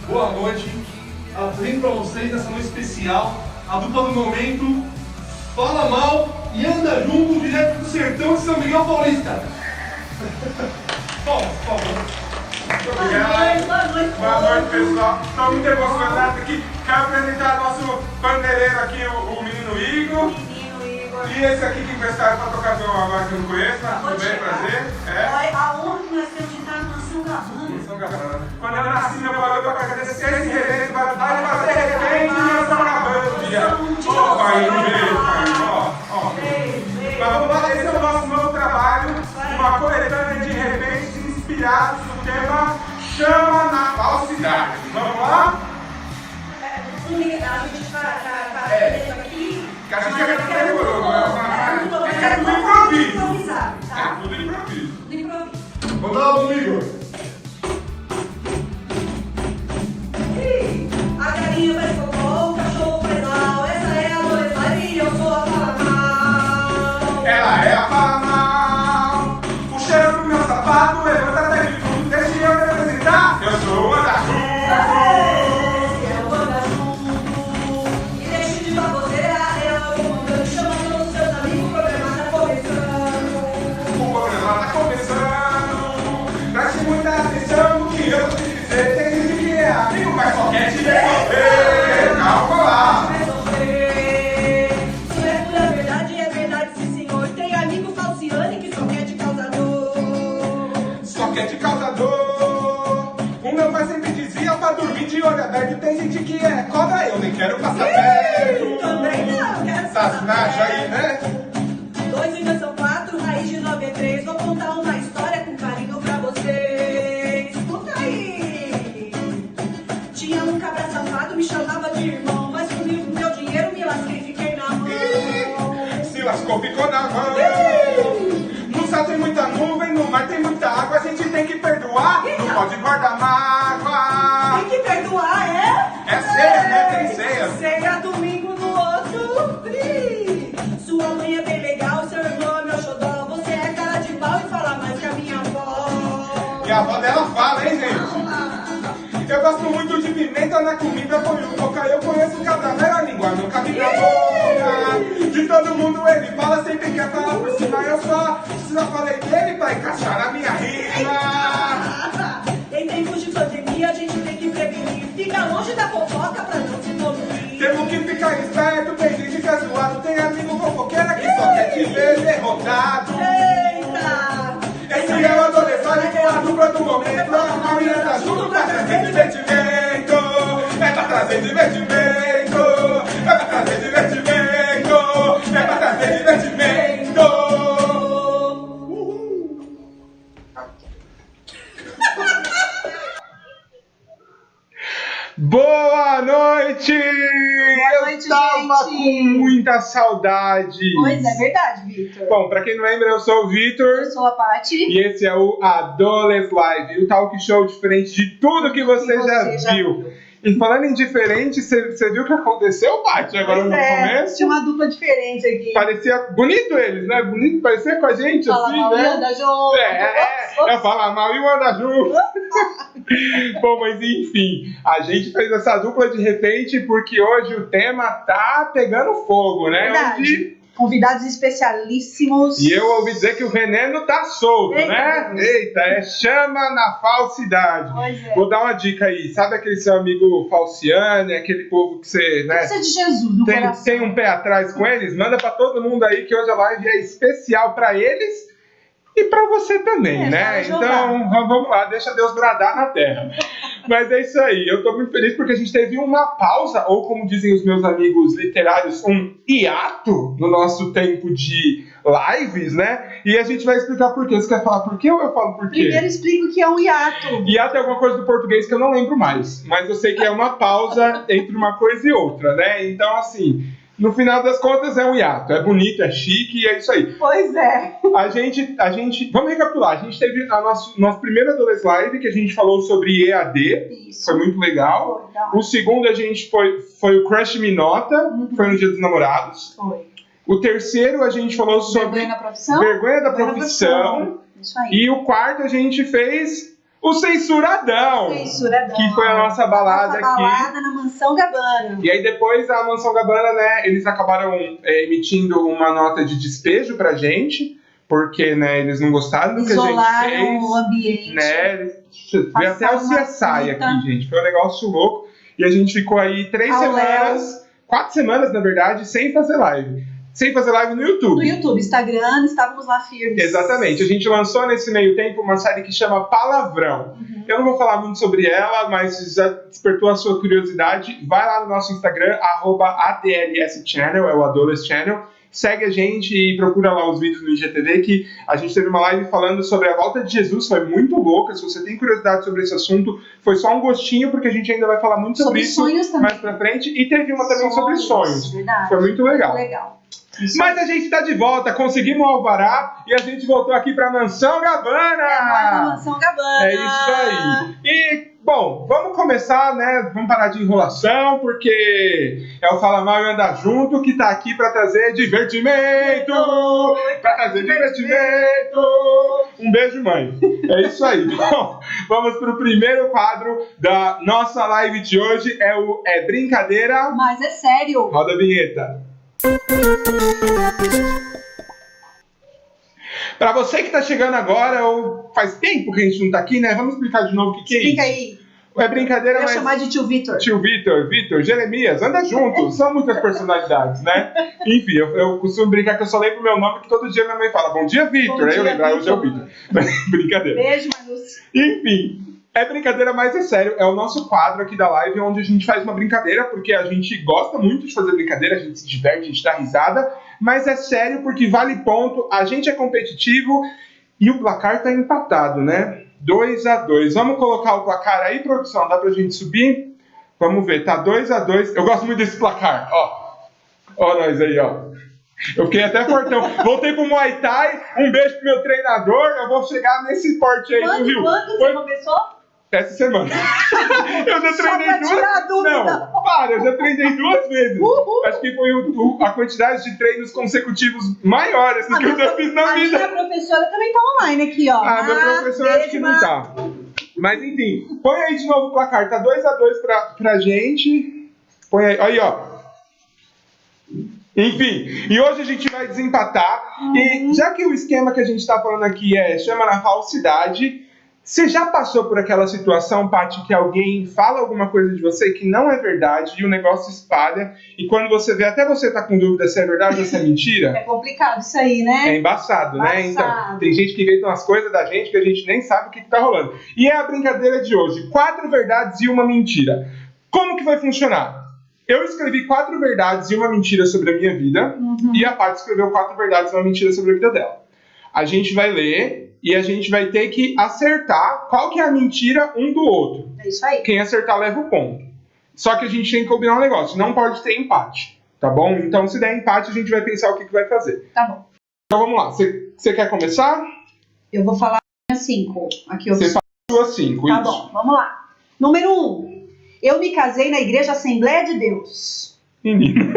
boa noite. Apresento para vocês nessa noite especial a dupla do momento, Fala Mal e Anda Junto, direto do sertão de São Miguel Paulista. Bom, por favor. Muito obrigado. Boa noite, pessoal. Estou muito emocionado aqui. Quero apresentar nosso pandeireiro aqui, o menino Igor. E esse aqui que emprestaram para tocar violão agora que eu não conheço, mas tudo bem, prazer. A honra que nós temos de estar na Mansão Gavana. Quando eu nasci, meu pai para agradecer esse reverendo, vai fazer repente e eu estou acabando o dia. Ó, pai, um beijo, pai. Ó. Mas vamos lá, esse é o nosso novo trabalho, uma coletânea de repentes inspirados no tema Chama na Falsidade. Vamos lá? A gente vai aqui. Que a gente já preparou, não é? É tudo improviso. É tudo improviso. Vamos lá, Igor. A galinha faz cocô, o cachorro faz mal. Essa é a adolescente e eu sou a Fala Mal. Ela é a Fala Mal. O cheiro do meu sapato levanta até de tudo. Deixa eu me apresentar. Eu sou o Anda Junto. Mas só quer te resolver, calma lá. Isso é pura verdade, é verdade sim senhor. Tem amigo falciane que só quer te causar dor. Só quer te causar dor. O meu pai sempre dizia pra dormir de olho aberto. Tem gente que é cobra, eu nem quero passar perto. Também não, quero Essas najas aí, né? 2 ainda são 4, raiz de 9 é 3. Vou contar uma história com carinho pra vocês. Escuta aí. Tinha um cabra safado, me chamava de irmão. Mas comigo, com meu dinheiro, me lasquei e fiquei na mão. Se lascou, ficou na mão. No céu tem muita nuvem, no mar tem muita água. A gente tem que perdoar, não pode guardar mágoa. Tem que perdoar, é? É ceia, né? Tem ceia. Ceia domingo no outro. Sua mãe é bem legal, seu irmão é meu xodó. Você é cara de pau e fala mais que a minha avó. E a avó dela fala, hein, gente? Eu gosto muito de pimenta na comida, põe um boca. Eu conheço cada mera língua, nunca vi na boca. De todo mundo ele fala, sempre quer falar por cima. Eu só falei dele pra encaixar na minha rima. Em tempos de pandemia, a gente tem que prevenir. Fica longe da fofoca pra não se poluir. Temos que ficar esperto, tem gente que é zoado. Tem amigo fofoqueira que só quer te ver derrotado. Eita! Esse é o adolescente com a dupla do momento. A menina tá junto pra trazer divertimento. É pra trazer divertimento. É pra trazer divertimento. É pra trazer divertimento. Boa noite! Boa noite, Eu tava gente. com muita saudade. Pois é verdade, Vitor. Bom, pra quem não lembra, eu sou o Vitor. Eu sou a Paty. E esse é o Adoles Live, o talk show diferente de tudo que você já viu. E falando em diferente, você viu o que aconteceu, Paty, agora no começo? Tinha uma dupla diferente aqui. Parecia bonito eles, né? Bonito parecer com a gente, Fala assim, mal, né? Anda Junto. Eu falo mal e o Anda Junto. Bom, mas enfim, a gente fez essa dupla de repente porque hoje o tema tá pegando fogo, né? Verdade. Convidados especialíssimos. E eu ouvi dizer que o veneno tá solto, Eita, né? Deus. Eita, é chama na falsidade. Pois é. Vou dar uma dica aí. Sabe aquele seu amigo falciane, aquele povo que você, né, Precisa de Jesus no coração. tem um pé atrás com eles? Manda pra todo mundo aí que hoje a live é especial pra eles e pra você também, né? para jogar. Então, vamos lá, deixa Deus bradar na terra. Mas é isso aí, eu tô muito feliz porque a gente teve uma pausa, ou como dizem os meus amigos literários, um hiato no nosso tempo de lives, né? E a gente vai explicar por quê. Você quer falar por quê ou eu falo por quê? Primeiro explico o que é um hiato. Hiato é alguma coisa do português que eu não lembro mais, mas eu sei que é uma pausa entre uma coisa e outra, né? Então, assim, no final das contas é um hiato, é bonito, é chique e é isso aí. Pois é. A gente, vamos recapitular, a gente teve a nosso primeiro Adoles Live, que a gente falou sobre EAD, Isso. foi muito legal. Foi. O segundo a gente foi o Crush Me Nota, que foi no Dia dos Namorados. Foi. O terceiro a gente falou sobre Vergonha na profissão? vergonha da profissão. Isso aí. E o quarto a gente fez o Censuradão. Censuradão. Que foi a nossa balada aqui. Balada na Mansão Gabbana. E aí depois a Mansão Gabbana, né, eles acabaram emitindo uma nota de despejo pra gente, porque, né, eles não gostaram do que a gente fez. O ambiente. Né, veio até o CSI aqui, gente. Foi um negócio louco. E a gente ficou aí 4 semanas, na verdade, sem fazer live. Sem fazer live no YouTube. No YouTube, Instagram, estávamos lá firmes. Exatamente. A gente lançou nesse meio tempo uma série que chama Palavrão. Eu não vou falar muito sobre ela, mas já despertou a sua curiosidade. Vai lá no nosso Instagram, @ADLSChannel, é o Adolescent Channel. Segue a gente e procura lá os vídeos no IGTV, que a gente teve uma live falando sobre a volta de Jesus, foi muito louca. Se você tem curiosidade sobre esse assunto, foi só um gostinho, porque a gente ainda vai falar muito sobre isso mais pra frente. E teve uma também sobre sonhos. Verdade. Foi muito legal. Muito legal. Mas a gente tá de volta, conseguimos o alvará e a gente voltou aqui pra Mansão Gabbana. É Mansão Gabbana. É isso aí. E, bom, vamos começar, né? Vamos parar de enrolação, porque é o Fala Mal e Anda Junto que tá aqui pra trazer divertimento. Pra trazer divertimento. Um beijo, mãe. É isso aí. Bom, vamos pro primeiro quadro da nossa live de hoje. É brincadeira, mas é sério. Roda a vinheta. Pra você que tá chegando agora, ou faz tempo que a gente não tá aqui, né? Vamos explicar de novo o que é isso. Explica aí. É brincadeira, Eu mas... vou chamar de tio Vitor. Tio Vitor, Jeremias, anda junto. São muitas personalidades, né? Enfim, eu costumo brincar que eu só lembro meu nome, que todo dia minha mãe fala, bom dia, Vitor. Aí eu lembro, hoje é o Vitor. Brincadeira. Beijo, Manus. Enfim. É brincadeira, mas é sério. É o nosso quadro aqui da live, onde a gente faz uma brincadeira, porque a gente gosta muito de fazer brincadeira, a gente se diverte, a gente dá risada, mas é sério porque vale ponto, a gente é competitivo e o placar tá empatado, né? 2-2. Vamos colocar o placar aí, produção? Dá pra gente subir? Vamos ver, tá 2-2. Eu gosto muito desse placar, ó. Ó nós aí, ó. Eu fiquei até fortão. Voltei pro Muay Thai, um beijo pro meu treinador, eu vou chegar nesse porte aí, viu? Quando você começou? Essa semana. Eu já treinei duas. Não, para, eu já treinei 2 vezes. Acho que foi a quantidade de treinos consecutivos maiores que eu já fiz na vida. A minha professora também tá online aqui, ó. Meu professor acho que não tá. Mas enfim, põe aí de novo o placar. Tá 2-2 pra gente. Põe aí, ó. Enfim, e hoje a gente vai desempatar. E já que o esquema que a gente tá falando aqui chama na falsidade. Você já passou por aquela situação, Paty, que alguém fala alguma coisa de você que não é verdade e o negócio espalha e quando você vê, até você tá com dúvida se é verdade ou se é mentira? É complicado isso aí, né? É embaçado, né? Então, tem gente que inventa umas coisas da gente que a gente nem sabe o que tá rolando. E é a brincadeira de hoje, 4 verdades e uma mentira. Como que vai funcionar? Eu escrevi 4 verdades e uma mentira sobre a minha vida e a Paty escreveu 4 verdades e uma mentira sobre a vida dela. A gente vai ler e a gente vai ter que acertar qual que é a mentira um do outro. É isso aí. Quem acertar leva o ponto. Só que a gente tem que combinar um negócio, não pode ter empate, tá bom? Então se der empate a gente vai pensar o que vai fazer. Tá bom. Então vamos lá, você quer começar? Eu vou falar a 5. Aqui eu Você fala a sua 5, Tá isso. bom, vamos lá. Número 1. Eu me casei na Igreja Assembleia de Deus. Menina.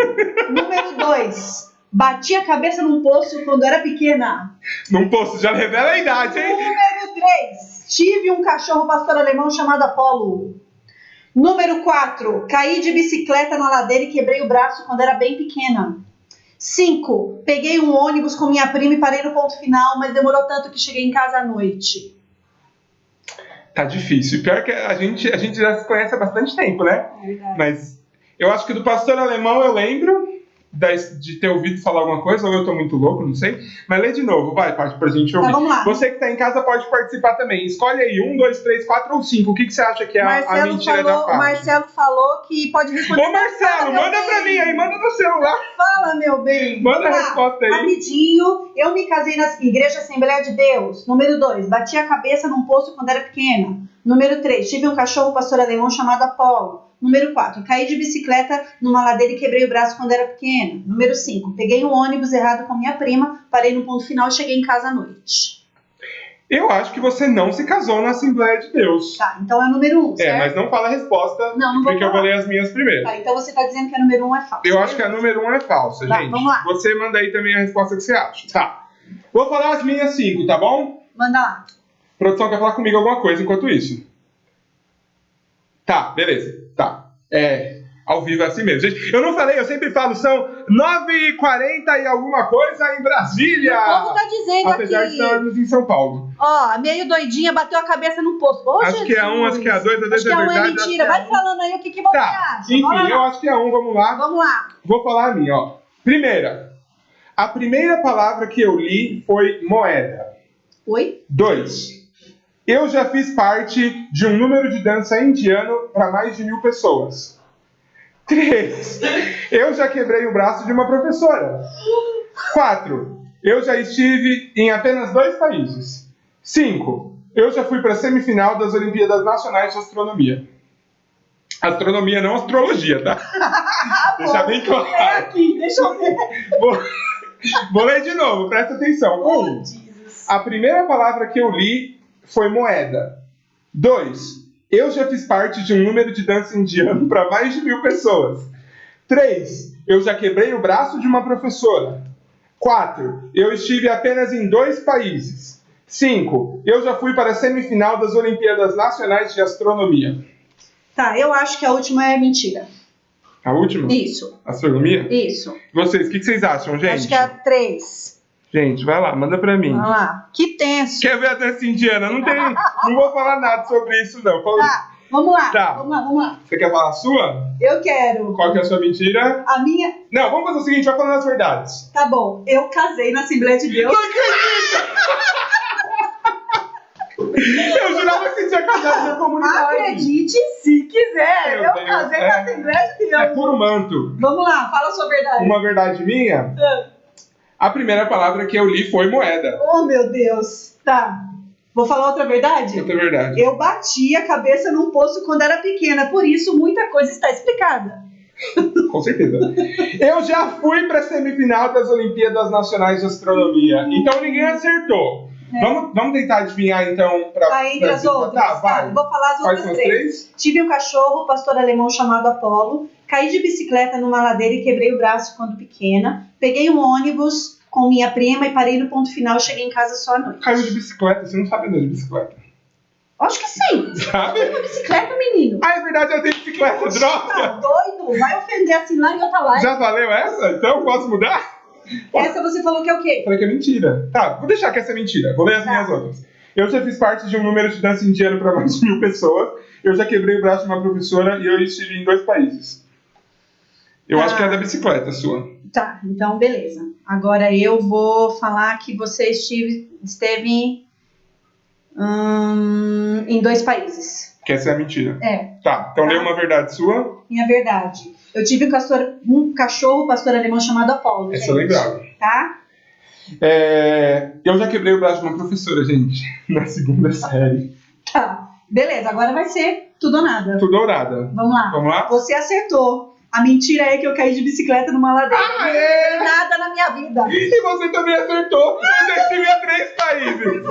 Número 2. Bati a cabeça num poço quando era pequena. Num poço, já revela a idade, hein? Número 3. Tive um cachorro pastor alemão chamado Apolo. Número 4. Caí de bicicleta na ladeira e quebrei o braço quando era bem pequena. 5. Peguei um ônibus com minha prima e parei no ponto final, mas demorou tanto que cheguei em casa à noite. Tá difícil. Pior que a gente já se conhece há bastante tempo, né? É verdade. Mas eu acho que do pastor alemão eu lembro de ter ouvido falar alguma coisa, ou eu tô muito louco, não sei. Mas lê de novo, vai, Paty, pra gente ouvir. Tá, vamos lá. Você que tá em casa pode participar também. Escolhe aí 1, 2, 3, 4 ou 5. O que você acha que é a mentira da Paty? O Marcelo falou que pode responder. Ô Marcelo, manda pra mim aí, manda no celular. Fala, meu bem. Manda a resposta aí. Rapidinho. Eu me casei na Igreja Assembleia de Deus. Número 2. Bati a cabeça num poço quando era pequena. Número 3. Tive um cachorro pastor alemão chamado Apolo. Número 4. Caí de bicicleta numa ladeira e quebrei o braço quando era pequena. Número 5. Peguei um ônibus errado com minha prima, parei no ponto final e cheguei em casa à noite. Eu acho que você não se casou na Assembleia de Deus. Tá, então é o número 1, certo? Mas não fala a resposta, Não vou porque eu falar. vou ler as minhas primeiro. Tá, então você tá dizendo que a número 1 é falsa. Eu acho que a número 1 é falsa, Tá, gente. vamos lá. Você manda aí também a resposta que você acha. Tá. Vou falar as minhas 5, tá bom? Manda lá. Produção quer falar comigo alguma coisa enquanto isso? Tá, beleza. Tá. Ao vivo é assim mesmo. Gente, eu não falei, eu sempre falo, são 9h40 e alguma coisa em Brasília. O povo tá dizendo apesar aqui. de estarmos em São Paulo. Ó, meio doidinha, bateu a cabeça no poço. Ô, Acho que é um, acho que é dois, acho que é verdade. um é mentira. Vai falando aí o que você Tá, acha. enfim, eu acho que é um, vamos lá. Vamos lá. Vou falar a minha, ó. A primeira palavra que eu li foi moeda. Oi? 2. Eu já fiz parte de um número de dança indiano para mais de 1.000 pessoas. 3. Eu já quebrei o braço de uma professora. 4. Eu já estive em apenas 2 países. 5. Eu já fui para a semifinal das Olimpíadas Nacionais de Astronomia. Astronomia, não astrologia, tá? Deixa bem claro. É aqui, deixa eu ver. Vou ler de novo, presta atenção. 1. A primeira palavra que eu li foi moeda. 2. Eu já fiz parte de um número de dança indiano para mais de 1.000 pessoas. 3. Eu já quebrei o braço de uma professora. 4. Eu estive apenas em 2 países. 5. Eu já fui para a semifinal das Olimpíadas Nacionais de Astronomia. Tá, eu acho que a última é mentira. A última? Isso. Astronomia? Isso. Vocês, o que vocês acham, gente? Acho que é a 3. Gente, vai lá, manda pra mim. Vamos lá. Que tenso. Quer ver a dança indiana? Não vou falar nada sobre isso, não. Tá, vamos lá. Tá. Vamos lá. Você quer falar a sua? Eu quero. Qual que é a sua mentira? A minha... Não, vamos fazer o seguinte, vai falando as verdades. Tá bom. Eu casei na Assembleia de Deus. Eu jurava que você tinha casado na comunidade. Acredite se quiser. Meu Eu Deus, casei na Assembleia de Deus. É puro manto. Vamos lá, fala a sua verdade. Uma verdade minha? A primeira palavra que eu li foi moeda. Oh, meu Deus. Tá. Vou falar outra verdade? Outra verdade. Eu bati a cabeça num poço quando era pequena, por isso muita coisa está explicada. Com certeza. Eu já fui para a semifinal das Olimpíadas Nacionais de Astronomia. Então ninguém acertou. Vamos tentar adivinhar então para Tá entre as outras? Tá, vai. Vou falar as Quais outras são as 3. Tive um cachorro, pastor alemão chamado Apolo. Caí de bicicleta numa ladeira e quebrei o braço quando pequena. Peguei um ônibus com minha prima e parei no ponto final. Cheguei em casa só à noite. Caiu de bicicleta, você não sabe andar de bicicleta. Acho que sim. Sabe? Tem uma bicicleta, menino. Ah, é verdade, eu tenho bicicleta, Tá droga! doido? Vai ofender assim lá em outra live. Já valeu essa? Então posso mudar? Essa você falou que é o quê? Falei que é mentira. Tá, vou deixar que essa é mentira. Vou ler as minhas outras. Eu já fiz parte de um número de dança indiano para mais de 1.000 pessoas. Eu já quebrei o braço de uma professora e eu estive em 2 países. Eu acho que é da bicicleta sua. Tá, então beleza. Agora eu vou falar que você esteve em 2 países. Que essa é a mentira. É. Tá, então lê uma verdade sua. Minha verdade. Eu tive um cachorro, pastor alemão chamado Apolo. Essa eu lembrava. Tá? Eu já quebrei o braço de uma professora, gente, na 2ª série. Tá. Beleza, agora vai ser tudo ou nada. Tudo dourada. Vamos lá. Vamos lá? Você acertou. A mentira é que eu caí de bicicleta numa ladeira. Ah, Não tem nada na minha vida. E você também acertou. Eu já estive a 3 países.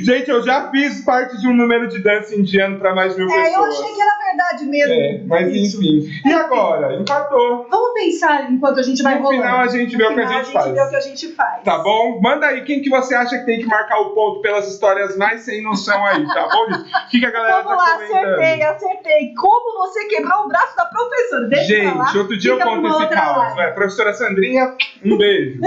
Gente, eu já fiz parte de um número de dança indiano para mais de 1.000 pessoas. Eu achei que era verdade mesmo. Mas Isso. enfim. E agora? Empatou. Vamos pensar enquanto a gente vai No rolando. final a gente vê o que a No final gente faz. vê o que a gente faz. Tá bom? Manda aí quem que você acha que tem que marcar o ponto pelas histórias mais sem noção aí, tá bom, gente? O que a galera Vamos tá lá, comentando? acertei. Como você quebrou o braço da professora? Deixa pra lá. Gente, outro dia eu Fica conto pra uma esse outra caos. live. Professora Sandrinha, um beijo.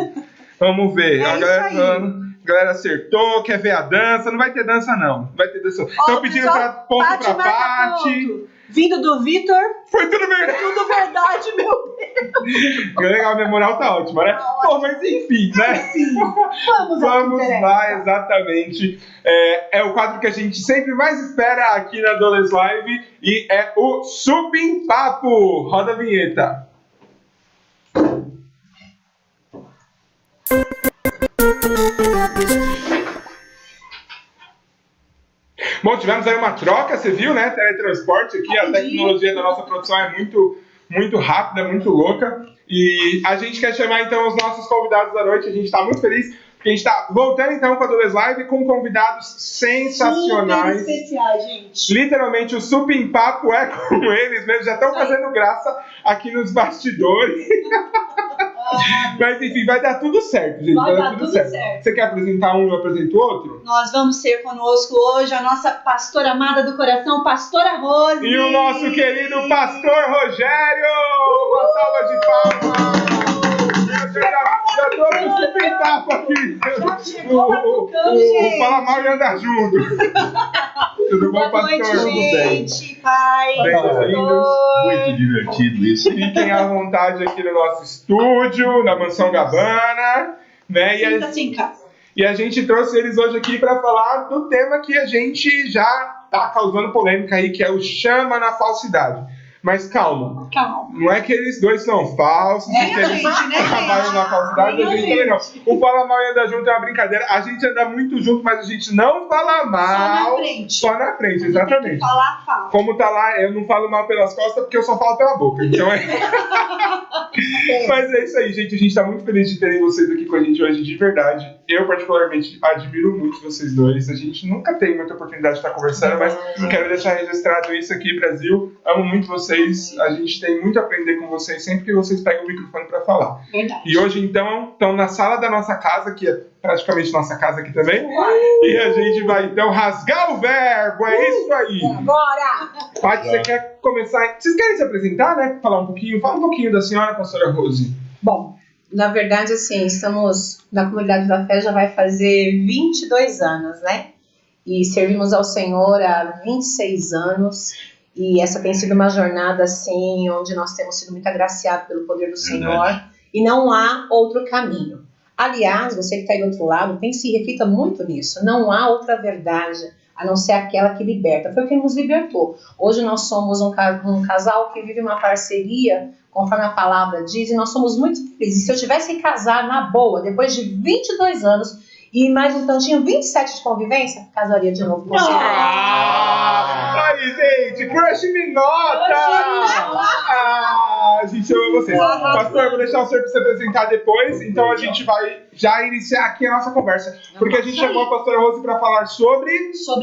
Vamos ver. É A isso galera aí. falando. A galera acertou, quer ver a dança. Não vai ter dança, não. Não vai ter dança. Ó, Estão pedindo pessoal, ponto Paty pra marca Paty. ponto. Vindo do Vitor, Foi tudo verdade. tudo verdade, meu Deus. Legal, a minha moral tá ótima, né? Pô, mas enfim, né? Sim. Vamos lá, exatamente. É o quadro que a gente sempre mais espera aqui na Doles Live e é o Supim Papo. Roda a vinheta. Bom, tivemos aí uma troca, você viu, né? Teletransporte aqui, a tecnologia da nossa produção é muito rápida, muito louca. E a gente quer chamar então os nossos convidados da noite, a gente está muito feliz, porque a gente está voltando então com a Doles Live com convidados sensacionais. Super especiais, gente. Literalmente o Supim Papo é com eles mesmo, já estão fazendo graça aqui nos bastidores. Mas enfim, vai dar tudo certo, gente. Vai dar tudo certo. Você quer apresentar um e eu apresento o outro? Nós vamos ter conosco hoje a nossa pastora amada do coração, pastora Rose. E o nosso querido pastor Rogério! Uma salva de palmas! Já tô com super papo aqui. Já chegou batucando, gente. O Fala Mal e Anda Junto. Tudo bom, Boa pastor? noite, Tudo bem? gente, pai, Bem-vindos. Muito divertido isso. Fiquem à vontade aqui no nosso estúdio, na Mansão Gabbana, né? Sinta-se em casa. E a gente trouxe eles hoje aqui para falar do tema que a gente já tá causando polêmica aí, que é o chama na falsidade. Mas calma, não é que eles dois são falsos, que eles trabalham na falsidade, a gente também não. O Fala Mal e Anda Junto é uma brincadeira, a gente anda muito junto, mas a gente não fala mal. Só na frente, exatamente. Falar, fala. Como tá lá, eu não falo mal pelas costas porque eu só falo pela boca, então é... Mas é isso aí, gente, a gente tá muito feliz de terem vocês aqui com a gente hoje, de verdade. Eu particularmente admiro muito vocês dois, a gente nunca tem muita oportunidade de estar conversando, mas quero deixar registrado isso aqui, Brasil, amo muito vocês, a gente tem muito a aprender com vocês sempre que vocês pegam o microfone para falar. Verdade. E hoje, então, estão na sala da nossa casa, que é praticamente nossa casa aqui também, e a gente vai, então, rasgar o verbo, é isso aí. Bora! Paty, você quer começar? Vocês querem se apresentar, né? Falar um pouquinho? Fala um pouquinho da senhora, pastora Rose. Bom, na verdade, assim, estamos na Comunidade da Fé, já vai fazer 22 anos, né? E servimos ao Senhor há 26 anos. E essa tem sido uma jornada, assim, onde nós temos sido muito agraciados pelo poder do Senhor. E não há outro caminho. Aliás, você que está aí do outro lado, pense e reflita muito nisso. Não há outra verdade a não ser aquela que liberta. Foi o que nos libertou. Hoje nós somos um casal que vive uma parceria, conforme a palavra diz, e nós somos muito felizes. Se eu tivesse que casar na boa, depois de 22 anos, e mais um tantinho, 27 de convivência, casaria de novo com você. Aí, gente, crush me nota! A gente ama vocês. Pastor, eu vou deixar o senhor se apresentar depois, então a gente vai já iniciar aqui a nossa conversa. Porque a gente chamou a pastora Rose para falar sobre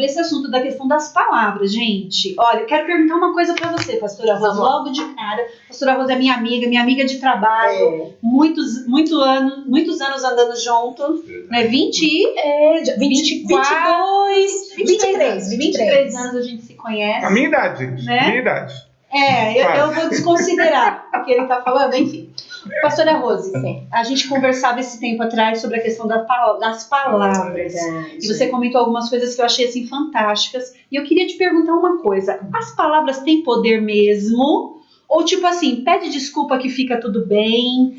esse assunto da questão das palavras, gente. Olha, eu quero perguntar uma coisa pra você, pastora Rose, logo de cara. A pastora Rose é minha amiga de trabalho, muitos anos andando juntos, né? 23 anos a gente se conhece. a minha idade, gente. Né? Minha idade. Eu vou desconsiderar o que ele tá falando, enfim. Pastora Rose, a gente conversava esse tempo atrás sobre a questão das palavras. E você comentou algumas coisas que eu achei assim fantásticas. E eu queria te perguntar uma coisa: as palavras têm poder mesmo? Ou tipo assim, pede desculpa que fica tudo bem?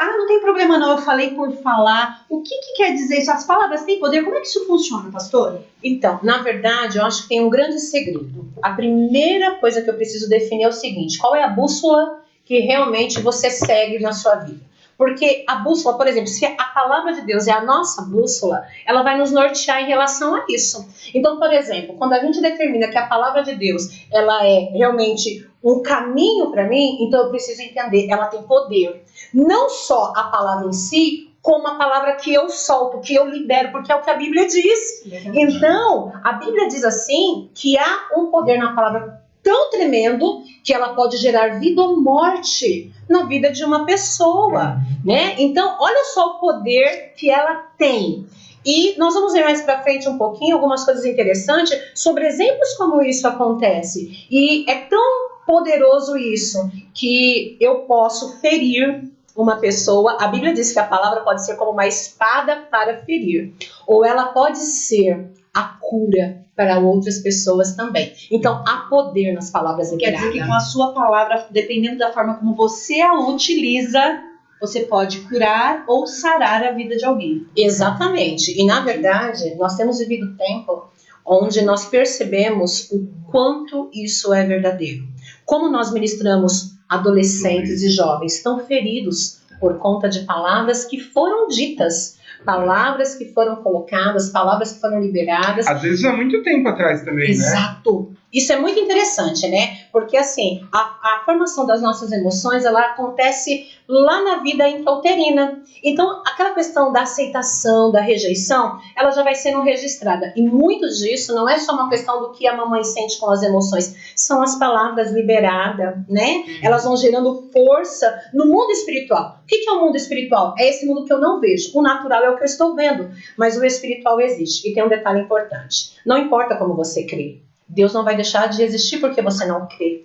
Não tem problema não, eu falei por falar. O que quer dizer isso? As palavras têm poder? Como é que isso funciona, pastora? Então, na verdade, eu acho que tem um grande segredo. A primeira coisa que eu preciso definir é o seguinte: qual é a bússola que realmente você segue na sua vida? Porque a bússola, por exemplo, se a palavra de Deus é a nossa bússola, ela vai nos nortear em relação a isso. Então, por exemplo, quando a gente determina que a palavra de Deus, ela é realmente um caminho para mim, então eu preciso entender, ela tem poder. Não só a palavra em si, como a palavra que eu solto, que eu libero, porque é o que a Bíblia diz. Então, a Bíblia diz assim, que há um poder na palavra tão tremendo que ela pode gerar vida ou morte na vida de uma pessoa, né? Então, olha só o poder que ela tem. E nós vamos ver mais pra frente um pouquinho algumas coisas interessantes sobre exemplos como isso acontece. E é tão poderoso isso que eu posso ferir uma pessoa. A Bíblia diz que a palavra pode ser como uma espada para ferir, ou ela pode ser a cura para outras pessoas também. Então, há poder nas palavras liberadas. Quer dizer que com a sua palavra, dependendo da forma como você a utiliza, você pode curar ou sarar a vida de alguém. Exatamente. E, na verdade, nós temos vivido tempo onde nós percebemos o quanto isso é verdadeiro. Como nós ministramos adolescentes e jovens tão feridos por conta de palavras que foram ditas, palavras que foram colocadas, palavras que foram liberadas. Às vezes há muito tempo atrás também, Exato. né? Isso é muito interessante, né? Porque, assim, a formação das nossas emoções, ela acontece lá na vida intrauterina. Então, aquela questão da aceitação, da rejeição, ela já vai sendo registrada. E muito disso não é só uma questão do que a mamãe sente com as emoções, são as palavras liberadas, né? Elas vão gerando força no mundo espiritual. O que é o mundo espiritual? É esse mundo que eu não vejo. O natural é o que eu estou vendo, mas o espiritual existe. E tem um detalhe importante. Não importa como você crê. Deus não vai deixar de existir porque você não crê.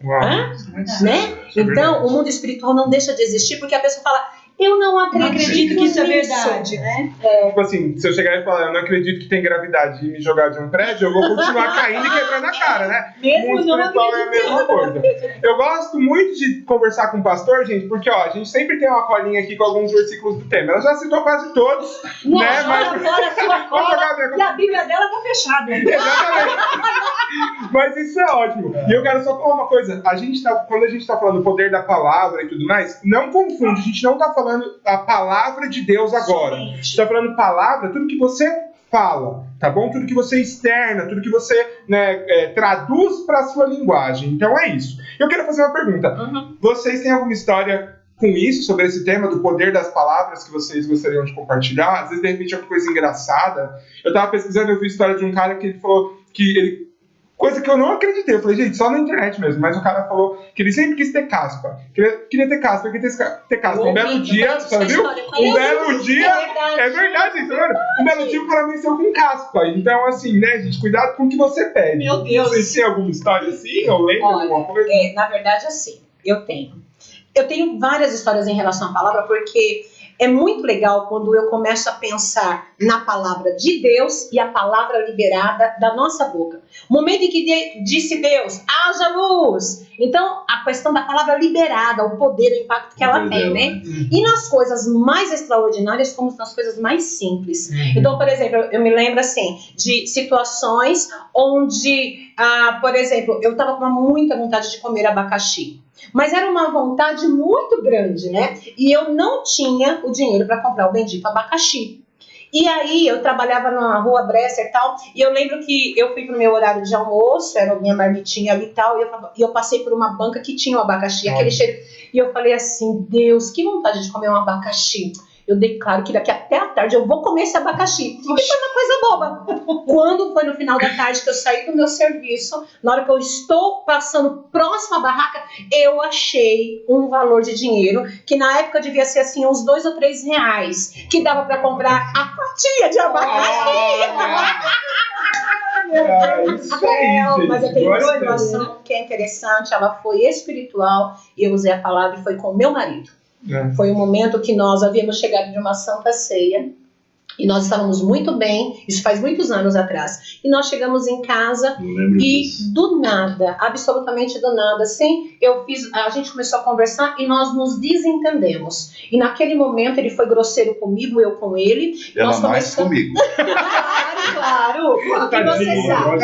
Né? Então, o mundo espiritual não deixa de existir porque a pessoa fala, eu não acredito que isso é verdade, né? Tipo assim, se eu chegar e falar, eu não acredito que tem gravidade e me jogar de um prédio, eu vou continuar caindo e quebrando a cara, né? Mesmo O mundo não espiritual é a mesma coisa. Eu gosto muito de conversar com o pastor, gente, porque ó, a gente sempre tem uma colinha aqui com alguns versículos do tema. Ela já citou quase todos, né? Mas Fora sua cola, e a Bíblia dela tá fechada. Exatamente. Mas isso é ótimo. E eu quero só falar uma coisa. Quando a gente tá falando o poder da palavra e tudo mais, não confunde. A gente não tá falando a palavra de Deus agora. A gente tá falando palavra, tudo que você fala, tá bom? Tudo que você externa, tudo que você traduz para sua linguagem. Então é isso. Eu quero fazer uma pergunta. Vocês têm alguma história com isso, sobre esse tema do poder das palavras que vocês gostariam de compartilhar? Às vezes, de repente, é uma coisa engraçada. Eu tava pesquisando, eu vi a história de um cara que ele falou que ele... Coisa que eu não acreditei. Eu falei, gente, só na internet mesmo. Mas o cara falou que ele sempre quis ter caspa. Queria ter caspa, queria ter caspa. Um belo dia, você viu? Um belo dia... É verdade, isso, mano. Um belo dia o cara venceu com caspa. Então, assim, né, gente, cuidado com o que você pede. Meu Deus. Vocês têm alguma história assim? Ou lembra alguma coisa? Na verdade, assim, eu tenho várias histórias em relação à palavra, porque é muito legal quando eu começo a pensar na palavra de Deus e a palavra liberada da nossa boca. O momento em que disse Deus, haja luz. Então, a questão da palavra liberada, o poder, o impacto que ela tem, né? E nas coisas mais extraordinárias, como nas coisas mais simples. Então, por exemplo, eu me lembro, assim, de situações onde, por exemplo, eu estava com muita vontade de comer abacaxi. Mas era uma vontade muito grande, né? E eu não tinha o dinheiro para comprar o bendito abacaxi. E aí eu trabalhava na rua Bresser e tal, e eu lembro que eu fui pro meu horário de almoço, era a minha marmitinha ali e tal, e eu passei por uma banca que tinha o abacaxi, aquele cheiro, e eu falei assim, Deus, que vontade de comer um abacaxi. Eu declaro que daqui até a tarde eu vou comer esse abacaxi. E foi uma coisa boba. Quando foi no final da tarde que eu saí do meu serviço, na hora que eu estou passando próximo à barraca, eu achei um valor de dinheiro, que na época devia ser assim, uns 2 ou 3 reais, que dava para comprar a fatia de abacaxi. Isso aí, gente. Mas eu tenho uma situação que é interessante, ela foi espiritual, e eu usei a palavra e foi com o meu marido. Foi um momento que nós havíamos chegado de uma santa ceia e nós estávamos muito bem, isso faz muitos anos atrás, e nós chegamos em casa e do nada, absolutamente do nada, assim, a gente começou a conversar e nós nos desentendemos, e naquele momento ele foi grosseiro comigo, eu com ele, Ela nós mais comigo. Claro, porque você sabe.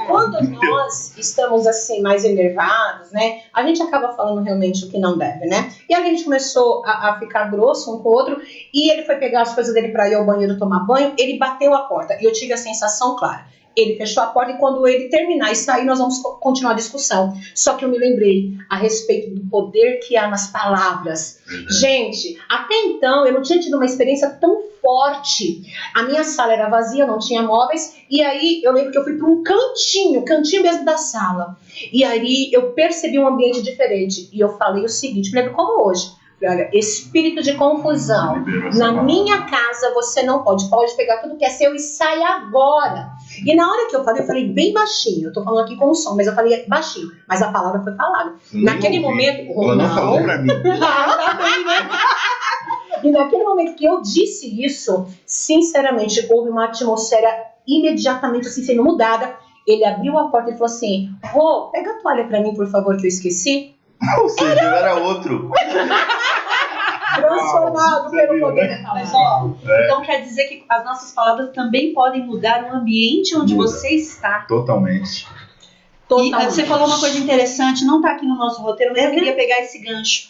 Quando nós estamos assim, mais enervados, né, a gente acaba falando realmente o que não deve, né? E aí a gente começou a ficar grosso um com o outro, e ele foi pegar as coisas dele para ir ao banheiro tomar banho, ele bateu a porta, e eu tive a sensação clara. Ele fechou a porta e quando ele terminar e sair, nós vamos continuar a discussão. Só que eu me lembrei a respeito do poder que há nas palavras. Gente, até então eu não tinha tido uma experiência tão forte. A minha sala era vazia, não tinha móveis. E aí eu lembro que eu fui para um cantinho mesmo da sala. E aí eu percebi um ambiente diferente. E eu falei o seguinte, me lembro como hoje. Olha, espírito de confusão. Na minha casa você não pode pegar tudo que é seu e sai agora. E na hora que eu falei bem baixinho. Eu tô falando aqui com o som, mas eu falei baixinho. Mas a palavra foi falada. Naquele momento. Ela não falou pra mim. E naquele momento que eu disse isso, sinceramente, houve uma atmosfera imediatamente assim sendo mudada. Ele abriu a porta e falou assim: Rô, pega a toalha pra mim, por favor, que eu esqueci. Ou seja, era outro. Transformado pelo poder da palavra. Mas, ó, então quer dizer que as nossas palavras também podem mudar o ambiente onde você está. Totalmente. E você falou uma coisa interessante, não está aqui no nosso roteiro, mas eu queria pegar esse gancho.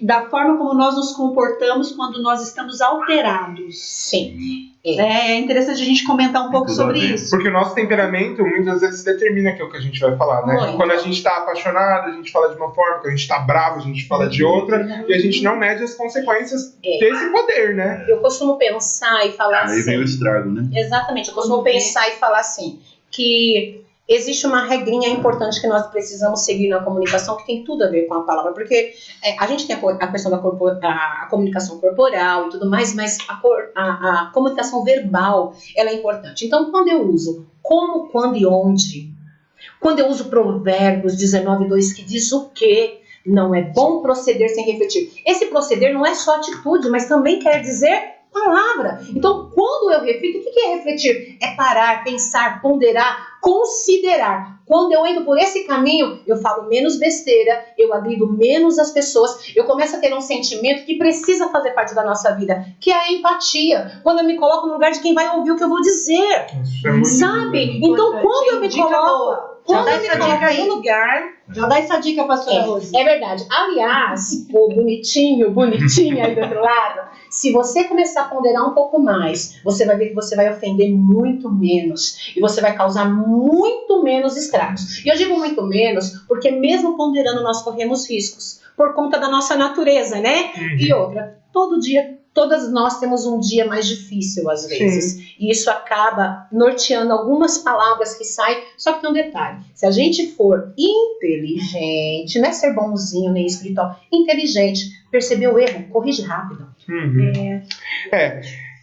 da forma como nós nos comportamos quando nós estamos alterados. Sim. É interessante a gente comentar um pouco sobre isso. Porque o nosso temperamento muitas vezes determina aquilo que a gente vai falar, né? Muito. Quando a gente tá apaixonado, a gente fala de uma forma, quando a gente tá bravo, a gente fala de outra, e a gente não mede as consequências desse poder, né? Eu costumo pensar e falar Aí vem o assim. estrago, né? Exatamente, eu costumo pensar e falar assim, que existe uma regrinha importante que nós precisamos seguir na comunicação, que tem tudo a ver com a palavra, porque a gente tem a questão da a comunicação corporal e tudo mais, mas a comunicação verbal, ela é importante. Então, quando eu uso como, quando e onde, quando eu uso Provérbios 19:2, que diz o quê? Não é bom proceder sem refletir. Esse proceder não é só atitude, mas também quer dizer palavra. Então, quando eu reflito, o que é refletir? É parar, pensar, ponderar, considerar. Quando eu entro por esse caminho, eu falo menos besteira, eu agrido menos as pessoas, eu começo a ter um sentimento que precisa fazer parte da nossa vida, que é a empatia. Quando eu me coloco no lugar de quem vai ouvir o que eu vou dizer. Isso é muito Sabe? Então, quando eu me coloco... Já Quando dá eu me essa coloco dica aí. no lugar... Já dá essa dica, pastora Rose. É verdade. Aliás, o bonitinha aí do outro lado, se você começar a ponderar um pouco mais, você vai ver que você vai ofender muito menos e você vai causar muito menos estragos. E eu digo muito menos porque mesmo ponderando nós corremos riscos por conta da nossa natureza, né? E outra, todo dia, todas nós temos um dia mais difícil às vezes. Sim. E isso acaba norteando algumas palavras que saem. Só que tem um detalhe. Se a gente for inteligente, não é ser bonzinho nem espiritual, inteligente, perceber o erro, corrige rápido. Uhum.